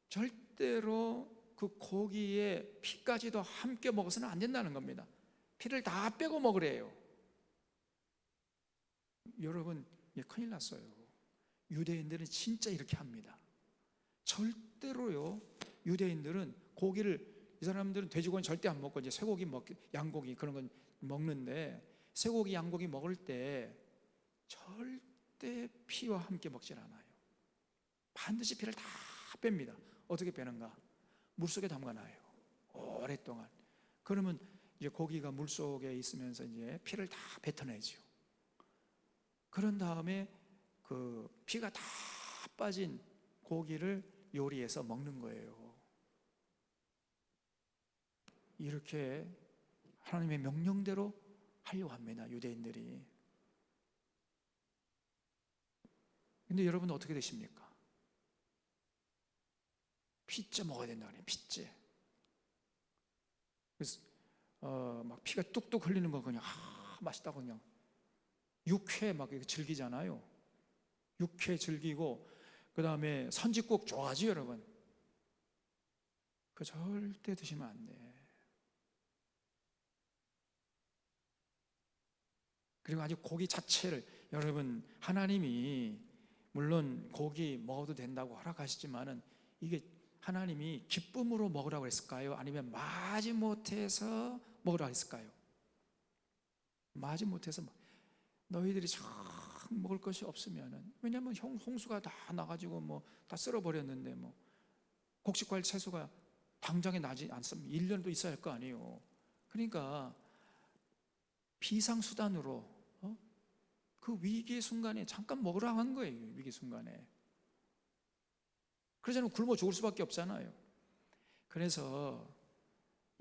절대로 그 고기의 피까지도 함께 먹어서는 안 된다는 겁니다. 피를 다 빼고 먹으래요. 여러분, 큰일 났어요. 유대인들은 진짜 이렇게 합니다. 절대로요, 유대인들은 고기를, 이 사람들은 돼지고기는 절대 안 먹고 이제 쇠고기 양고기 그런 건 먹는데, 쇠고기 양고기 먹을 때 절대 피와 함께 먹질 않아요. 반드시 피를 다 뺍니다. 어떻게 빼는가? 물속에 담가놔요, 오랫동안. 그러면 이제 고기가 물속에 있으면서 이제 피를 다 뱉어내죠. 그런 다음에 그 피가 다 빠진 고기를 요리해서 먹는 거예요. 이렇게 하나님의 명령대로 하려고 합니다, 유대인들이. 근데 여러분 어떻게 되십니까? 피째 먹어야 된다 그래요. 피째. 그래서 막 피가 뚝뚝 흘리는 거 그냥 맛있다고 그냥 육회 막 즐기잖아요. 육회 즐기고 그 다음에 선짓국 좋아하지 여러분. 그 절대 드시면 안 돼. 그리고 아주 고기 자체를, 여러분 하나님이 물론 고기 먹어도 된다고 허락하시지만은 이게 하나님이 기쁨으로 먹으라고 했을까요? 아니면 마지못해서 먹으라고 했을까요? 마지못해서. 너희들이 참 먹을 것이 없으면은, 왜냐하면 홍수가 다 나가지고 뭐 다 쓸어버렸는데 뭐 곡식과일 채소가 당장에 나지 않습니다. 1년도 있어야 할 거 아니에요. 그러니까 비상수단으로 그 위기 순간에 잠깐 먹으라고 한 거예요. 위기 순간에. 그러자면 굶어 죽을 수밖에 없잖아요. 그래서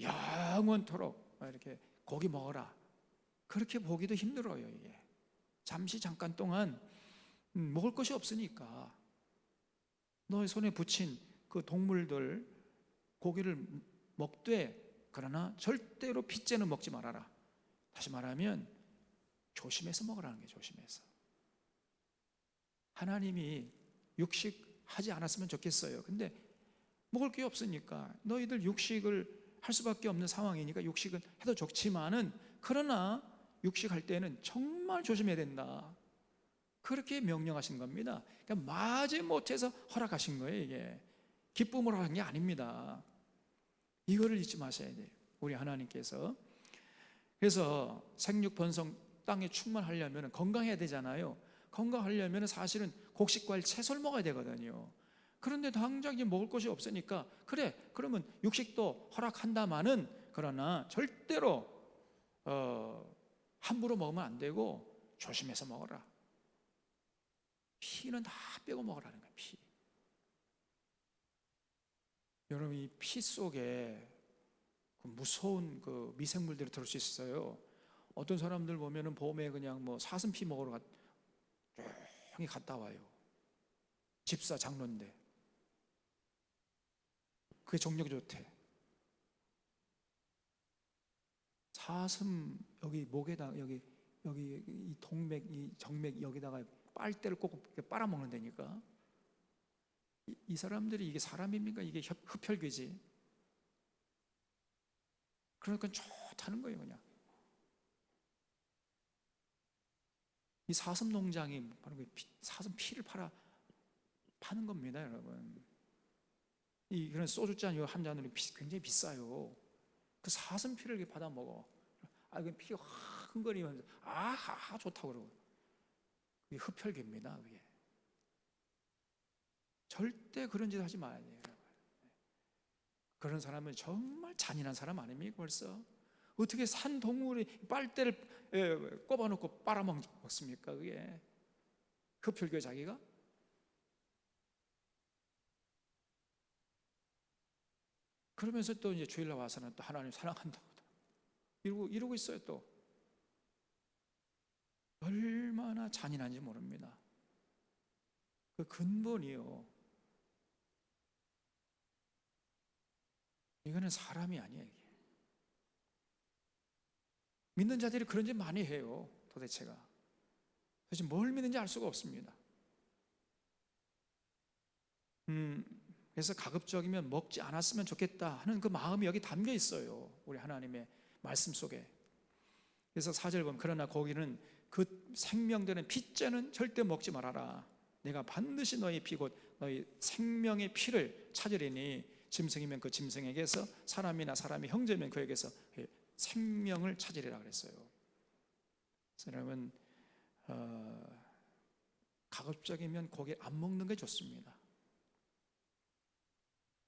영원토록 이렇게 고기 먹어라, 그렇게 보기도 힘들어요. 이게 잠깐 동안 먹을 것이 없으니까 너의 손에 붙인 그 동물들 고기를 먹되, 그러나 절대로 피째는 먹지 말아라. 다시 말하면 조심해서 먹으라는 거예요. 조심해서. 하나님이 육식하지 않았으면 좋겠어요. 근데 먹을 게 없으니까 너희들 육식을 할 수밖에 없는 상황이니까 육식은 해도 좋지만은, 그러나 육식할 때는 정말 조심해야 된다, 그렇게 명령하신 겁니다. 그러니까 마지못해서 허락하신 거예요. 이게 기쁨으로 하는 게 아닙니다. 이거를 잊지 마셔야 돼요, 우리 하나님께서. 그래서 생육 번성 땅에 충만하려면 건강해야 되잖아요. 건강하려면 사실은 곡식과일 채소를 먹어야 되거든요. 그런데 당장 먹을 것이 없으니까, 그래 그러면 육식도 허락한다마는, 그러나 절대로 함부로 먹으면 안 되고 조심해서 먹어라. 피는 다 빼고 먹으라는 거예요. 피. 여러분, 이 피 속에 그 무서운 그 미생물들이 들을 수 있어요. 어떤 사람들 보면은 봄에 그냥 뭐 사슴피 먹으러 조용히 갔다 와요. 집사 장로인데 그게 정력이 좋대. 사슴 여기 목에다 여기 이 동맥, 이 정맥 여기다가 빨대를 꼭 빨아먹는다니까. 이 사람들이 이게 사람입니까? 이게 흡혈귀지. 그러니까 좋다는 거예요, 그냥. 이 사슴 농장이 바로 사슴 피를 파는 겁니다, 여러분. 그런 소주잔 한 잔으로 굉장히 비싸요. 그 사슴 피를 이렇게 받아 먹어. 그 피가 확 흥건히면서 좋다고 그러고. 그게 흡혈귀입니다, 그게. 절대 그런 짓 하지 마야 돼요. 그런 사람은 정말 잔인한 사람 아닙니까? 벌써 어떻게 산 동물이 빨대를 꼽아놓고 빨아먹습니까? 그게 흡혈귀 자기가. 그러면서 또 이제 주일날 와서는 또 하나님 사랑한다고 이러고 있어요. 또 얼마나 잔인한지 모릅니다. 그 근본이요, 이거는 사람이 아니에요. 이게. 믿는 자들이 그런 짓 많이 해요. 도대체 뭘 믿는지 알 수가 없습니다. 그래서 가급적이면 먹지 않았으면 좋겠다 하는 그 마음이 여기 담겨 있어요, 우리 하나님의 말씀 속에. 그래서 4절 보면 그러나 거기는 그 생명되는 피째는 절대 먹지 말아라. 내가 반드시 너희 피 곧 너희 생명의 피를 찾으리니 짐승이면 그 짐승에게서 사람이나 사람이 형제면 그에게서 생명을 찾으리라 그랬어요. 그래서 여러분 가급적이면 고기 안 먹는 게 좋습니다.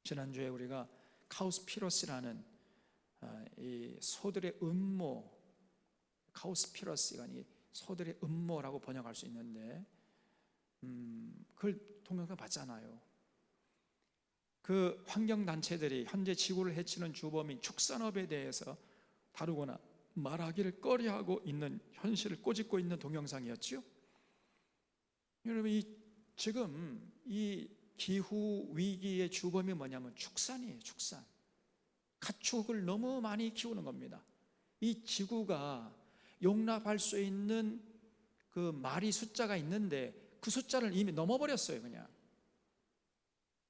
지난주에 우리가 카우스피러스라는 이 소들의 음모, 카우스피러스가 이 소들의 음모라고 번역할 수 있는데 그걸 동영상 봤잖아요. 그 환경단체들이 현재 지구를 해치는 주범인 축산업에 대해서 다루거나 말하기를 꺼려하고 있는 현실을 꼬집고 있는 동영상이었죠. 여러분, 지금 이 기후 위기의 주범이 뭐냐면 축산이에요. 축산. 가축을 너무 많이 키우는 겁니다. 이 지구가 용납할 수 있는 그 마리 숫자가 있는데 그 숫자를 이미 넘어버렸어요, 그냥.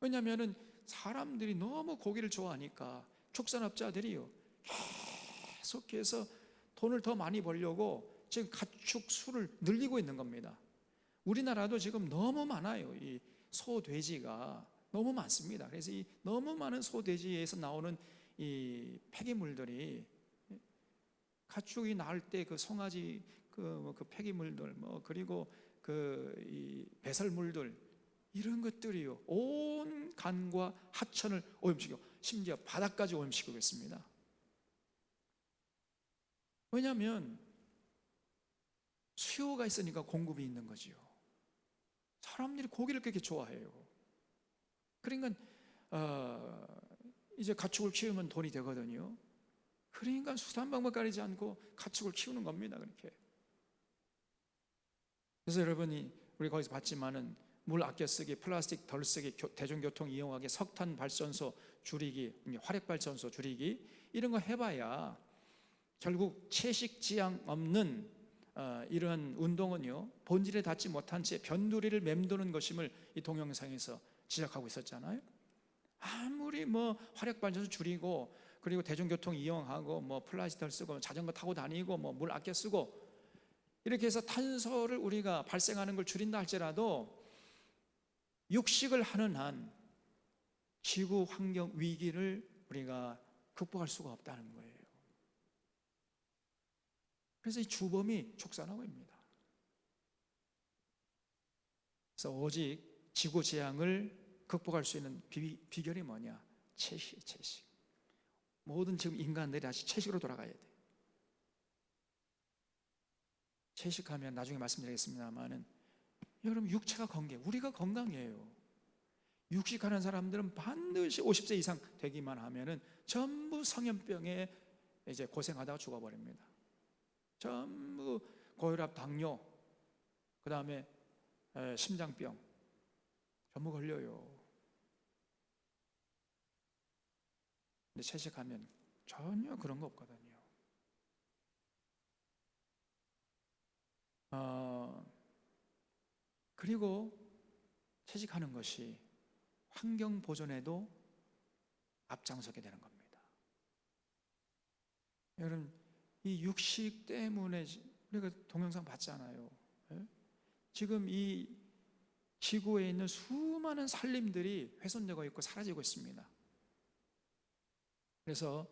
왜냐하면 사람들이 너무 고기를 좋아하니까 축산업자들이요 계속해서 돈을 더 많이 벌려고 지금 가축 수를 늘리고 있는 겁니다. 우리나라도 지금 너무 많아요. 이 소, 돼지가 너무 많습니다. 그래서 이 너무 많은 소, 돼지에서 나오는 이 폐기물들이 가축이 낳을 때 그 송아지 그 폐기물들 그리고 이 배설물들 이런 것들이요 온 간과 하천을 오염시키고 심지어 바다까지 오염시키고 있습니다. 왜냐하면 수요가 있으니까 공급이 있는 거지요. 사람들이 고기를 그렇게 좋아해요. 그러니까 이제 가축을 키우면 돈이 되거든요. 그러니까 수산방법 가리지 않고 가축을 키우는 겁니다. 그렇게. 그래서 여러분이 우리 거기서 봤지만은 물 아껴 쓰기, 플라스틱 덜 쓰기, 대중교통 이용하기, 석탄 발전소 줄이기, 화력 발전소 줄이기 이런 거 해봐야 결국 채식 지향 없는 이런 운동은요 본질에 닿지 못한 채 변두리를 맴도는 것임을 이 동영상에서 지적하고 있었잖아요. 아무리 화력 발전소 줄이고 그리고 대중교통 이용하고 플라스틱 덜 쓰고 자전거 타고 다니고 물 아껴 쓰고 이렇게 해서 탄소를 우리가 발생하는 걸 줄인다 할지라도 육식을 하는 한 지구 환경 위기를 우리가 극복할 수가 없다는 거예요. 그래서 이 주범이 축산업입니다. 그래서 오직 지구 재앙을 극복할 수 있는 비결이 뭐냐? 채식. 모든 지금 인간들이 다시 채식으로 돌아가야 돼. 채식하면 나중에 말씀드리겠습니다만은 여러분 육체가 우리가 건강해요. 육식하는 사람들은 반드시 50세 이상 되기만 하면은 전부 성염병에 이제 고생하다가 죽어버립니다. 전부 고혈압, 당뇨, 그 다음에 심장병 전부 걸려요. 근데 채식하면 전혀 그런 거 없거든요. 그리고 채식하는 것이 환경 보존에도 앞장서게 되는 겁니다. 여러분, 이 육식 때문에 우리가 동영상 봤잖아요. 예? 지금 이 지구에 있는 수많은 산림들이 훼손되고 있고 사라지고 있습니다. 그래서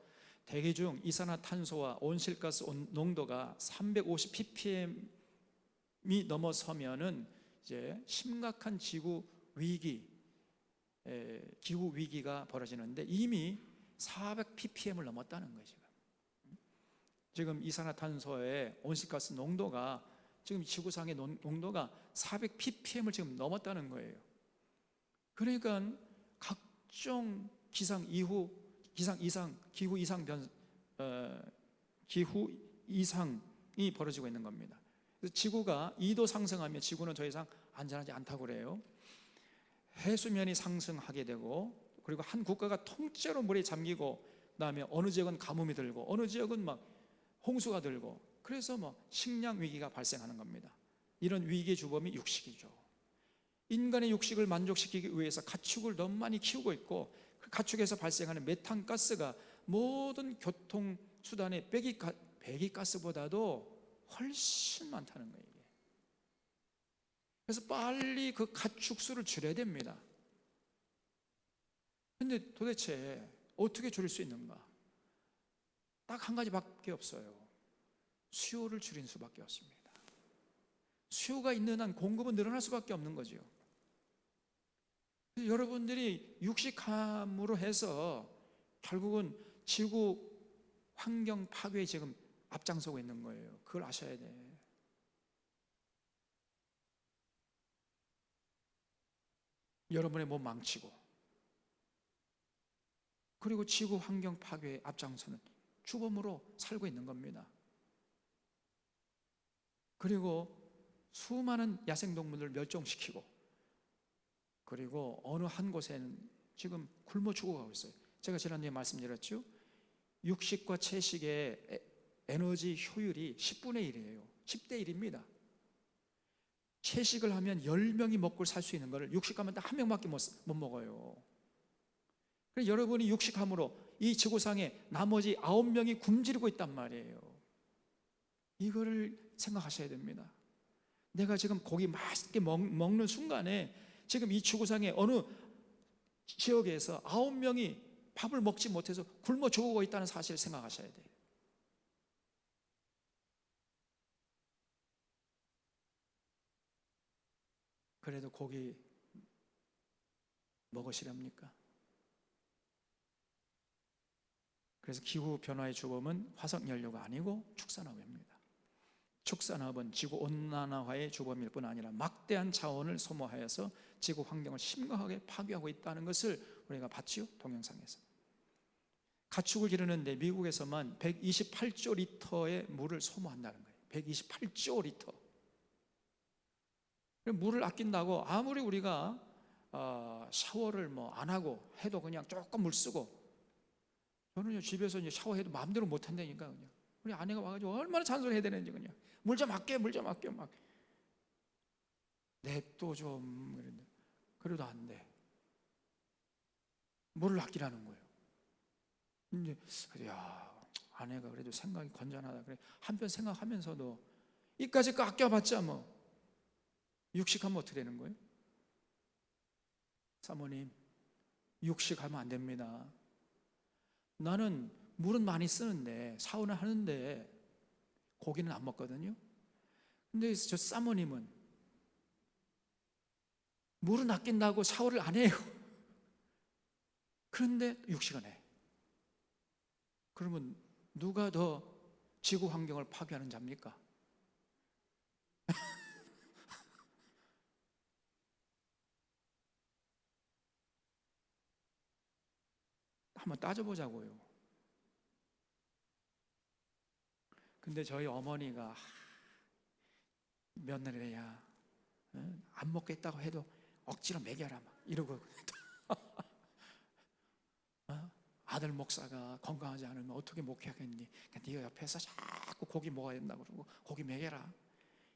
대기 중 이산화탄소와 온실가스 농도가 350 ppm이 넘어서면은 이제 심각한 기후 위기가 벌어지는데 이미 400 ppm을 넘었다는 거예요. 지금 이산화탄소의 온실가스 농도가 지금 지구상의 농도가 400 ppm을 지금 넘었다는 거예요. 그러니까 각종 기후 이상이 벌어지고 있는 겁니다. 그래서 지구가 2도 상승하면 지구는 더 이상 안전하지 않다고 그래요. 해수면이 상승하게 되고, 그리고 한 국가가 통째로 물에 잠기고, 그다음에 어느 지역은 가뭄이 들고 어느 지역은 막 홍수가 들고, 그래서 식량 위기가 발생하는 겁니다. 이런 위기의 주범이 육식이죠. 인간의 육식을 만족시키기 위해서 가축을 너무 많이 키우고 있고, 그 가축에서 발생하는 메탄가스가 모든 교통수단의 배기가스보다도 훨씬 많다는 거예요. 그래서 빨리 그 가축 수를 줄여야 됩니다. 근데 도대체 어떻게 줄일 수 있는가? 딱 한 가지밖에 없어요. 수요를 줄인 수밖에 없습니다. 수요가 있는 한 공급은 늘어날 수밖에 없는 거죠. 여러분들이 육식함으로 해서 결국은 지구 환경 파괴에 지금 앞장서고 있는 거예요. 그걸 아셔야 돼. 여러분의 몸 망치고, 그리고 지구 환경 파괴에 앞장서는 주범으로 살고 있는 겁니다. 그리고 수많은 야생동물을 멸종시키고, 그리고 어느 한 곳에는 지금 굶어 죽어가고 있어요. 제가 지난주에 말씀드렸죠. 육식과 채식의 에너지 효율이 10분의 1이에요. 10대 1입니다. 채식을 하면 10명이 먹고 살 수 있는 걸 육식하면 딱 한 명밖에 못 먹어요. 그래서 여러분이 육식함으로 이 지구상에 나머지 9명이 굶주리고 있단 말이에요. 이거를 생각하셔야 됩니다. 내가 지금 고기 맛있게 먹는 순간에 지금 이 지구상에 어느 지역에서 9명이 밥을 먹지 못해서 굶어 죽고 있다는 사실을 생각하셔야 돼요. 그래도 고기 먹으시렵니까? 그래서 기후 변화의 주범은 화석연료가 아니고 축산업입니다. 축산업은 지구 온난화의 주범일 뿐 아니라 막대한 자원을 소모하여서 지구 환경을 심각하게 파괴하고 있다는 것을 우리가 봤지요, 동영상에서. 가축을 기르는데 미국에서만 128조 리터의 물을 소모한다는 거예요. 128조 리터. 물을 아낀다고 아무리 우리가 샤워를 안 하고 해도 그냥 조금 물 쓰고, 저는 집에서 이제 샤워해도 마음대로 못 한다니까. 그냥 우리 아내가 와가지고 얼마나 잔소리해야 되는지, 그냥 물 좀 아껴 막 냅둬 좀. 그래도 안 돼. 물을 아끼라는 거예요. 이제 야, 아내가 그래도 생각이 건전하다 그래. 한편 생각하면서도 이까지 거 아껴봤자 육식하면 어떻게 되는 거예요? 사모님, 육식하면 안 됩니다. 나는 물은 많이 쓰는데, 샤워는 하는데 고기는 안 먹거든요. 근데 저 사모님은 물은 아낀다고 샤워를 안 해요. 그런데 육식은 해. 그러면 누가 더 지구 환경을 파괴하는 자입니까? 한번 따져보자고요. 근데 저희 어머니가 며느리야 안 먹겠다고 해도 억지로 먹여라 막 이러고 아들 목사가 건강하지 않으면 어떻게 목회하겠니? 그러니까 네가 옆에서 자꾸 고기 먹어야 된다고 그러고 고기 먹여라.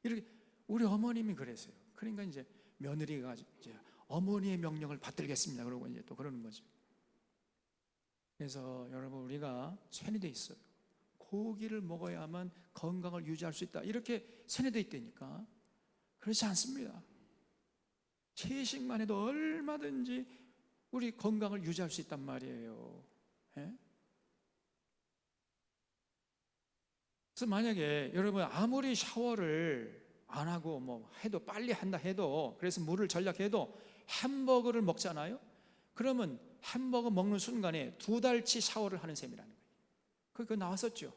이렇게 우리 어머님이 그랬어요. 그러니까 이제 며느리가 이제 어머니의 명령을 받들겠습니다. 그러고 이제 또 그러는 거죠. 그래서 여러분, 우리가 세뇌되어 있어요. 고기를 먹어야만 건강을 유지할 수 있다, 이렇게 세뇌되어 있다니까. 그렇지 않습니다. 채식만 해도 얼마든지 우리 건강을 유지할 수 있단 말이에요. 예? 그래서 만약에 여러분, 아무리 샤워를 안 하고 뭐 해도, 빨리 한다 해도, 그래서 물을 절약해도 햄버거를 먹잖아요. 그러면 햄버거 먹는 순간에 2달치 샤워를 하는 셈이라는 거예요. 그거 나왔었죠.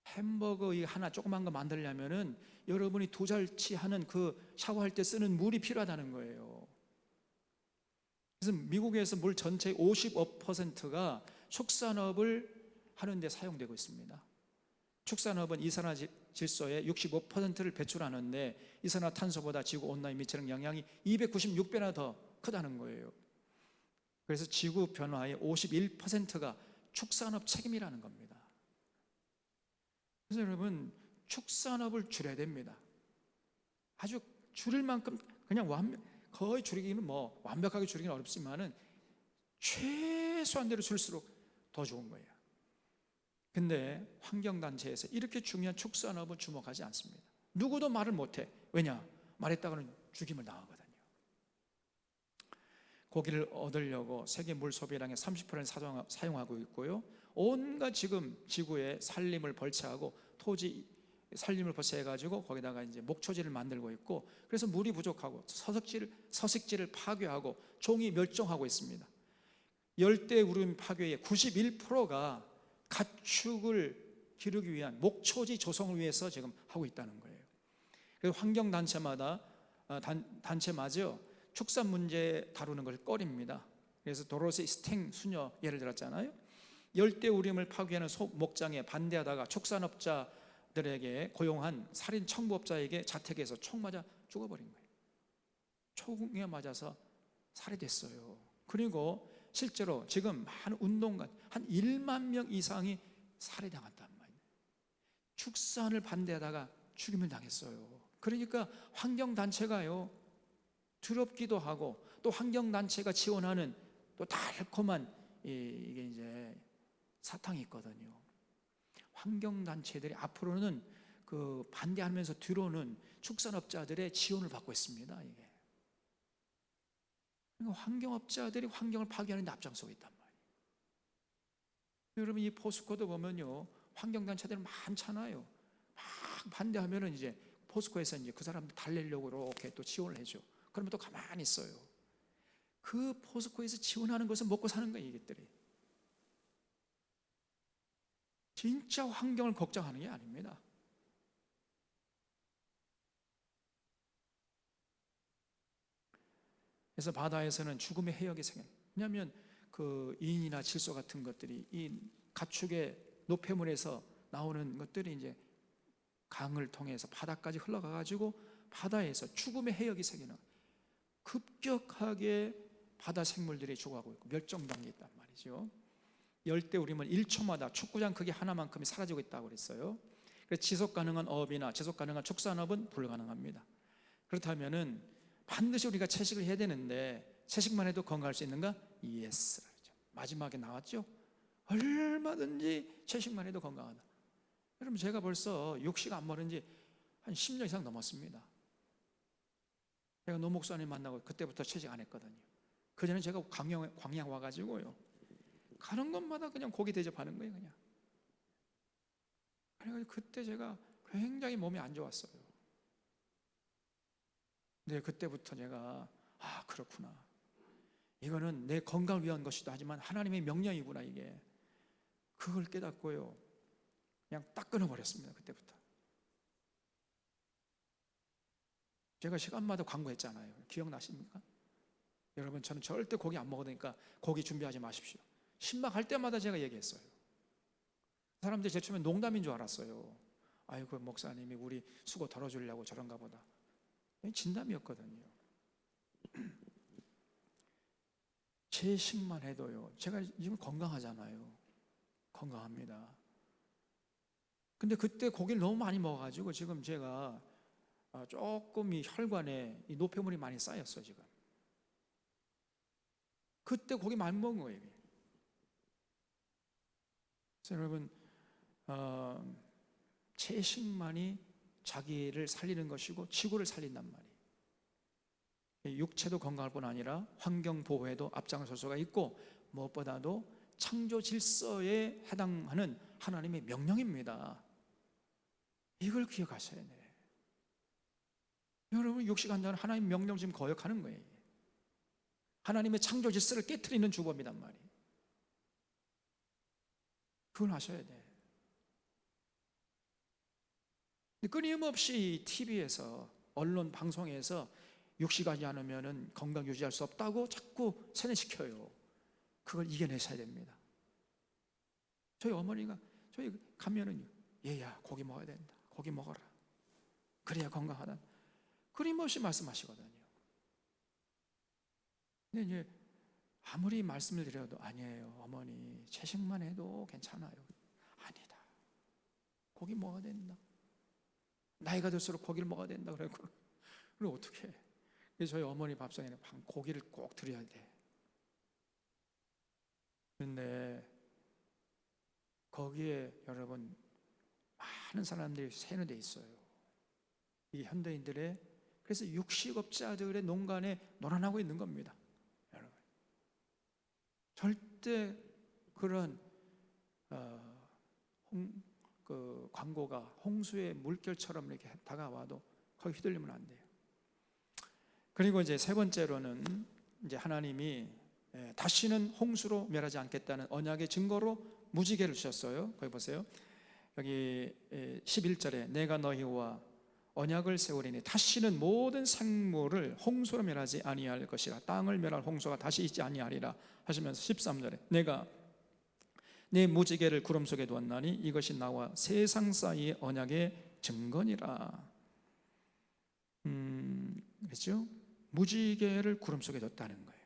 햄버거 이 하나 조그만 거 만들려면은 여러분이 2달치 하는 그 샤워할 때 쓰는 물이 필요하다는 거예요. 그래서 미국에서 물 전체의 55%가 축산업을 하는 데 사용되고 있습니다. 축산업은 이산화질소의 65%를 배출하는데 이산화탄소보다 지구온난화 미치는 영향이 296배나 더 크다는 거예요. 그래서 지구 변화의 51%가 축산업 책임이라는 겁니다. 그래서 여러분, 축산업을 줄여야 됩니다. 아주 줄일 만큼, 그냥 거의 줄이기는 뭐 완벽하게 줄이기는 어렵지만은 최소한대로 줄수록 더 좋은 거예요. 근데 환경단체에서 이렇게 중요한 축산업은 주목하지 않습니다. 누구도 말을 못해. 왜냐? 말했다가는 죽임을 당하거든요. 고기를 얻으려고 세계 물 소비량의 30%를 사용하고 있고요. 온갖 지금 지구에 산림을 벌채하고 토지 산림을 벌채해가지고 거기다가 이제 목초지를 만들고 있고, 그래서 물이 부족하고 서식지를 파괴하고 종이 멸종하고 있습니다. 열대 우림 파괴의 91%가 가축을 기르기 위한 목초지 조성을 위해서 지금 하고 있다는 거예요. 그래서 환경단체마다 단체마저 축산 문제 다루는 걸 꺼립니다. 그래서 도로시 스탱 수녀 예를 들었잖아요. 열대 우림을 파괴하는 목장에 반대하다가 축산업자들에게 고용한 살인 청부업자에게 자택에서 총 맞아 죽어버린 거예요. 총에 맞아서 살해됐어요. 그리고 실제로 지금 많은 운동가 한 1만 명 이상이 살해당했단 말이에요. 축산을 반대하다가 죽임을 당했어요. 그러니까 환경단체가요, 두렵기도 하고, 또 환경단체가 지원하는 또 달콤한 이게 이제 사탕이 있거든요. 환경단체들이 앞으로는 그 반대하면서 뒤로는 축산업자들의 지원을 받고 있습니다. 이게. 그러니까 환경업자들이 환경을 파괴하는 데 앞장서고 있단 말이에요. 여러분, 이 포스코도 보면요, 환경단체들 많잖아요. 막 반대하면은 이제 포스코에서 이제 그 사람들 달래려고 이렇게 또 지원을 해줘. 그러면 또 가만히 있어요. 그 포스코에서 지원하는 것은 먹고 사는 거예요, 이것들이. 진짜 환경을 걱정하는 게 아닙니다. 그래서 바다에서는 죽음의 해역이 생겨요. 왜냐하면 그 인이나 질소 같은 것들이 이 가축의 노폐물에서 나오는 것들이 이제 강을 통해서 바다까지 흘러가가지고 바다에서 죽음의 해역이 생기는, 급격하게 바다 생물들이 죽어가고 있고 멸종 단계에 있단 말이죠. 열대 우림은 1초마다 축구장 크기 하나만큼이 사라지고 있다고 그랬어요. 그래서 지속 가능한 어업이나 지속 가능한 축산업은 불가능합니다. 그렇다면은 반드시 우리가 채식을 해야 되는데, 채식만 해도 건강할 수 있는가? 예스. 마지막에 나왔죠. 얼마든지 채식만 해도 건강하다. 여러분, 제가 벌써 육식 안 먹은 지 한 10년 이상 넘었습니다. 제가 노 목사님 만나고 그때부터 채식 안 했거든요. 그전에 제가 광양 와가지고요, 가는 곳마다 그냥 고기 대접하는 거예요, 그냥. 그래가지고 그때 제가 굉장히 몸이 안 좋았어요. 근데 그때부터 제가, 아, 그렇구나, 이거는 내 건강을 위한 것이다 하지만 하나님의 명령이구나, 이게. 그걸 깨닫고요, 그냥 딱 끊어버렸습니다. 그때부터. 제가 시간마다 광고했잖아요. 기억나십니까? 여러분, 저는 절대 고기 안 먹어도 되니까 고기 준비하지 마십시오. 신방할 때마다 제가 얘기했어요. 사람들이 제 처음에 농담인 줄 알았어요. 아이고, 목사님이 우리 수고 덜어주려고 저런가 보다. 진담이었거든요. 채식만 해도요, 제가 지금 건강하잖아요. 건강합니다. 근데 그때 고기를 너무 많이 먹어가지고 지금 제가 조금 이 혈관에 이 노폐물이 많이 쌓였어 지금. 그때 고기 많이 먹은 거예요. 그래서 여러분, 채식만이 자기를 살리는 것이고 지구를 살린단 말이에요. 육체도 건강할 뿐 아니라 환경 보호에도 앞장설 수가 있고, 무엇보다도 창조 질서에 해당하는 하나님의 명령입니다. 이걸 기억하셔야 돼요. 여러분, 육식한다는 하나님의 명령 지금 거역하는 거예요. 하나님의 창조 질서를 깨트리는 주범이란 말이에요. 그걸 하셔야 돼. 끊임없이 TV에서, 언론 방송에서 육식하지 않으면 건강 유지할 수 없다고 자꾸 세뇌시켜요. 그걸 이겨내셔야 됩니다. 저희 어머니가 저희 가면은요, 얘야 고기 먹어야 된다, 고기 먹어라, 그래야 건강하다, 끊임없이 말씀하시거든요. 근데 이제 아무리 말씀을 드려도 아니에요 어머니, 채식만 해도 괜찮아요. 아니다, 고기 먹어야 된다, 나이가 들수록 고기를 먹어야 된다. 그러고 그럼 어떻게 해? 그래서 저희 어머니 밥상에는 고기를 꼭 드려야 돼. 그런데 거기에 여러분 많은 사람들이 세뇌돼 있어요. 이 현대인들의, 그래서 육식업자들의 농간에 놀아나고 있는 겁니다. 여러분, 절대 그런 그 광고가 홍수의 물결처럼 이렇게 다가와도 거기 휘둘리면 안 돼요. 그리고 이제 세 번째로는 이제 하나님이 다시는 홍수로 멸하지 않겠다는 언약의 증거로 무지개를 주셨어요. 거기 보세요. 여기 11절에 내가 너희와 언약을 세우리니 다시는 모든 생물을 홍수로 멸하지 아니할 것이라, 땅을 멸할 홍수가 다시 있지 아니하리라 하시면서 13절에 내가 내 무지개를 구름 속에 두었나니 이것이 나와 세상 사이의 언약의 증거니라. 그렇죠? 무지개를 구름 속에 뒀다는 거예요.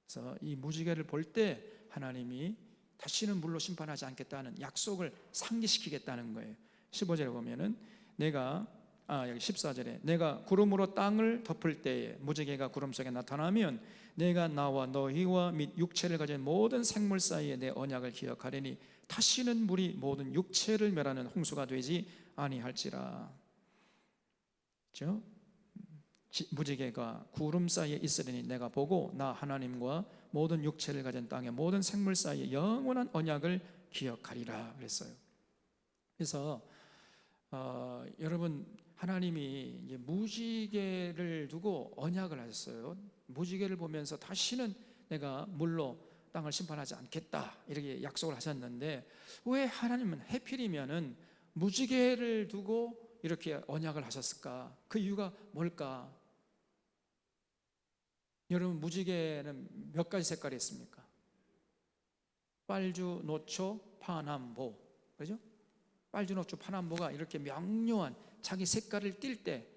그래서 이 무지개를 볼 때 하나님이 다시는 물로 심판하지 않겠다는 약속을 상기시키겠다는 거예요. 15절에 보면은 여기 14절에 내가 구름으로 땅을 덮을 때에 무지개가 구름 속에 나타나면 내가 나와 너희와 및 육체를 가진 모든 생물 사이에 내 언약을 기억하리니 다시는 물이 모든 육체를 멸하는 홍수가 되지 아니할지라. 그렇죠? 무지개가 구름 사이에 있으리니 내가 보고 나 하나님과 모든 육체를 가진 땅의 모든 생물 사이에 영원한 언약을 기억하리라 그랬어요. 그래서 여러분, 하나님이 이제 무지개를 두고 언약을 하셨어요. 무지개를 보면서 다시는 내가 물로 땅을 심판하지 않겠다 이렇게 약속을 하셨는데, 왜 하나님은 해필이면은 무지개를 두고 이렇게 언약을 하셨을까? 그 이유가 뭘까? 여러분, 무지개는 몇 가지 색깔이 있습니까? 빨주, 노초, 파남보, 그죠? 빨주, 노초, 파남보가 이렇게 명료한 자기 색깔을 띌 때,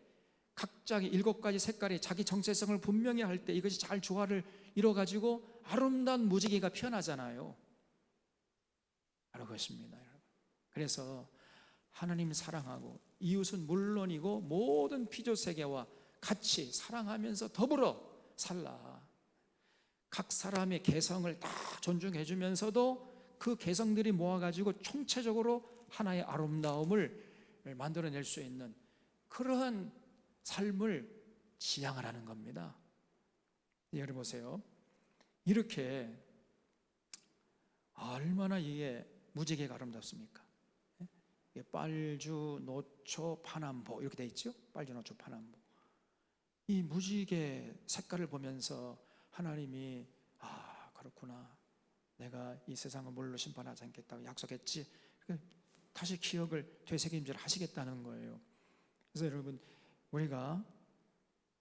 각자 7가지 색깔이 자기 정체성을 분명히 할 때 이것이 잘 조화를 이뤄가지고 아름다운 무지개가 피어나잖아요. 바로 그것입니다, 여러분. 그래서 하나님 사랑하고 이웃은 물론이고 모든 피조세계와 같이 사랑하면서 더불어 살라. 각 사람의 개성을 다 존중해 주면서도 그 개성들이 모아가지고 총체적으로 하나의 아름다움을 만들어낼 수 있는 그러한 삶을 지향을 하는 겁니다. 여러분 보세요. 이렇게 얼마나 이게 무지개가 아름답습니까? 빨주, 노초, 파남보 이렇게 돼 있죠? 빨주, 노초, 파남보. 이 무지개 색깔을 보면서 하나님이 그렇구나, 내가 이 세상을 물로 심판하지 않겠다고 약속했지, 다시 기억을 되새김질 하시겠다는 거예요. 그래서 여러분, 우리가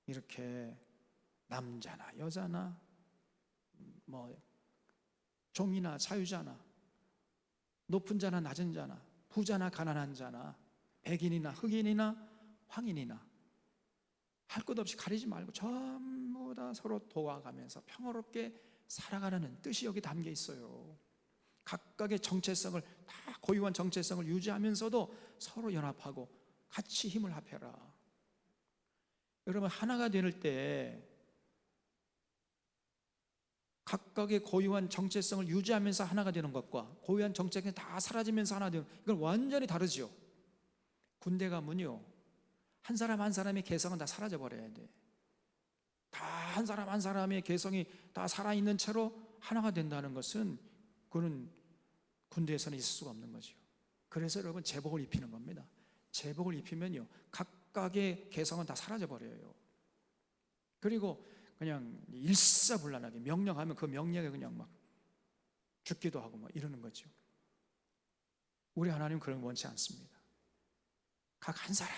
이렇게 남자나 여자나 뭐 종이나 자유자나 높은 자나 낮은 자나 부자나 가난한 자나 백인이나 흑인이나 황인이나 할 것 없이 가리지 말고 전부 다 서로 도와가면서 평화롭게 살아가라는 뜻이 여기 담겨 있어요. 각각의 정체성을 다 고유한 정체성을 유지하면서도 서로 연합하고 같이 힘을 합해라. 여러분, 하나가 될 때 각각의 고유한 정체성을 유지하면서 하나가 되는 것과 고유한 정체성이 다 사라지면서 하나 되는, 이건 완전히 다르죠. 군대 가면요, 한 사람 한 사람의 개성은 다 사라져 버려야 돼. 다 한 사람 한 사람의 개성이 다 살아있는 채로 하나가 된다는 것은, 그는 군대에서는 있을 수가 없는 거죠. 그래서 여러분, 제복을 입히는 겁니다. 제복을 입히면요, 각각의 개성은 다 사라져 버려요. 그리고 그냥 일사불란하게 명령하면 그 명령에 그냥 막 죽기도 하고 막 이러는 거죠. 우리 하나님은 그런 거 원치 않습니다. 각 한 사람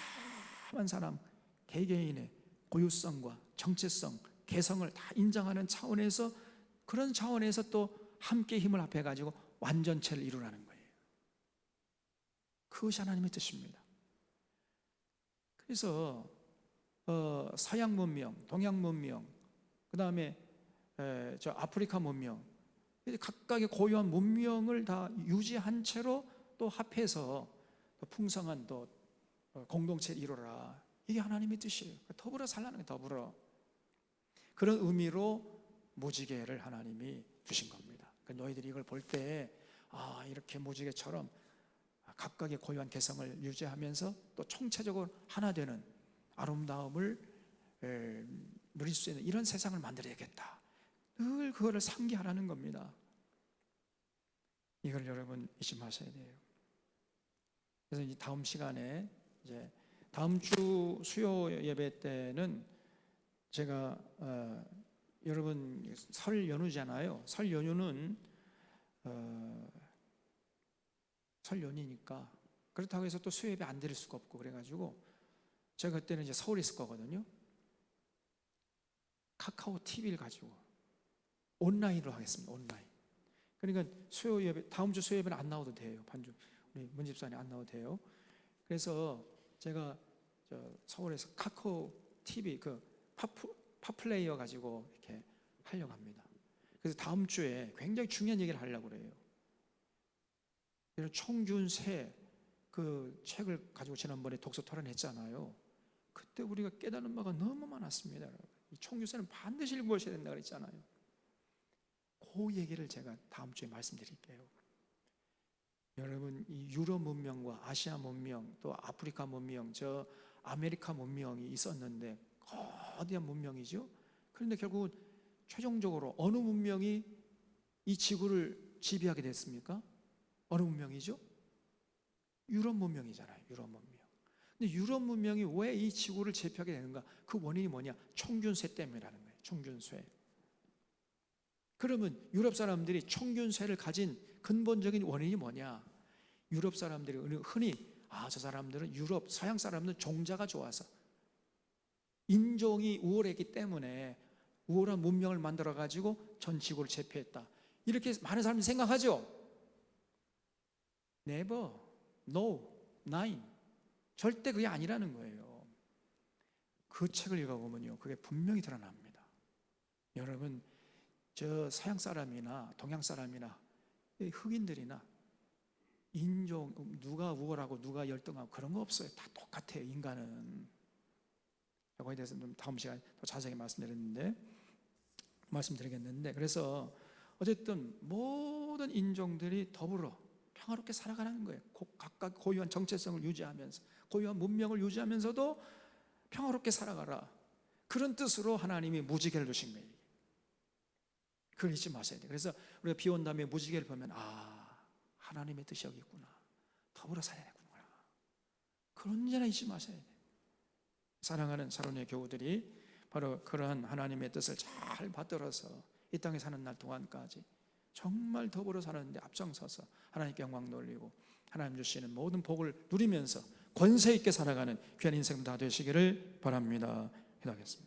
한 사람 개개인의 고유성과 정체성, 개성을 다 인정하는 차원에서, 그런 차원에서 또 함께 힘을 합해가지고 완전체를 이루라는 거예요. 그것이 하나님의 뜻입니다. 그래서 서양 문명, 동양 문명, 그 다음에 저 아프리카 문명, 각각의 고유한 문명을 다 유지한 채로 또 합해서 풍성한 또 공동체를 이루라. 이게 하나님의 뜻이에요. 더불어 살라는 게, 더불어. 그런 의미로 무지개를 하나님이 주신 겁니다. 그러니까 너희들이 이걸 볼 때, 이렇게 무지개처럼 각각의 고유한 개성을 유지하면서 또 총체적으로 하나 되는 아름다움을 누릴 수 있는 이런 세상을 만들어야겠다. 늘 그거를 상기하라는 겁니다. 이걸 여러분 잊지 마셔야 돼요. 그래서 이 다음 시간에, 이제 다음 주 수요 예배 때는 제가 여러분, 설 연휴잖아요. 설 연휴는 설 연휴니까, 그렇다고 해서 또 수요 예배 안 드릴 수가 없고, 그래가지고 제가 그때는 이제 서울에 있을 거거든요. 카카오 TV를 가지고 온라인으로 하겠습니다. 온라인. 그러니까 수요 예배, 다음 주 수요 예배는 안 나와도 돼요. 반주 우리 문 집사님 안 나와도 돼요. 그래서 제가 서울에서 카카오 TV 그 팝플레이어 가지고 이렇게 하려고 합니다. 그래서 다음 주에 굉장히 중요한 얘기를 하려고 그래요. 총균세 그 책을 가지고 지난번에 독서 토론했잖아요. 그때 우리가 깨닫는 바가 너무 많았습니다. 이 총균세는 반드시 읽으셔야 된다 그랬잖아요. 그 얘기를 제가 다음 주에 말씀드릴게요. 여러분, 이 유럽 문명과 아시아 문명, 또 아프리카 문명, 저 아메리카 문명이 있었는데 거대한 문명이죠. 그런데 결국은 최종적으로 어느 문명이 이 지구를 지배하게 됐습니까? 어느 문명이죠? 유럽 문명이잖아요. 유럽 문명. 근데 유럽 문명이 왜 이 지구를 제패하게 되는가? 그 원인이 뭐냐? 총균세 때문이라는 거예요. 총균세. 그러면 유럽 사람들이 총균세를 가진 근본적인 원인이 뭐냐? 유럽 사람들이 흔히 저 사람들은 유럽, 서양 사람들은 종자가 좋아서, 인종이 우월했기 때문에 우월한 문명을 만들어가지고 전 지구를 제패했다. 이렇게 많은 사람들이 생각하죠? Never, no, nine. 절대 그게 아니라는 거예요. 그 책을 읽어보면요, 그게 분명히 드러납니다. 여러분, 저 서양 사람이나 동양 사람이나 흑인들이나 인종, 누가 우월하고 누가 열등하고 그런 거 없어요. 다 똑같아요. 인간은. 거기에 대해서 좀 다음 시간에 더 자세히 말씀드리겠는데, 그래서 어쨌든 모든 인종들이 더불어 평화롭게 살아가는 거예요. 각각 고유한 정체성을 유지하면서, 고유한 문명을 유지하면서도 평화롭게 살아가라. 그런 뜻으로 하나님이 무지개를 주신 거예요. 그걸 잊지 마셔야 돼요. 그래서 우리가 비 온 다음에 무지개를 보면 하나님의 뜻이 여기 있구나. 더불어 살아야 되구나. 그런 언제나 잊지 마셔야 돼요. 사랑하는 사랑의 교우들이 바로 그러한 하나님의 뜻을 잘 받들어서 이 땅에 사는 날 동안까지 정말 더불어 사는데 앞장서서 하나님께 영광 돌리고 하나님 주시는 모든 복을 누리면서 권세 있게 살아가는 귀한 인생 다 되시기를 바랍니다. 기도하겠습니다.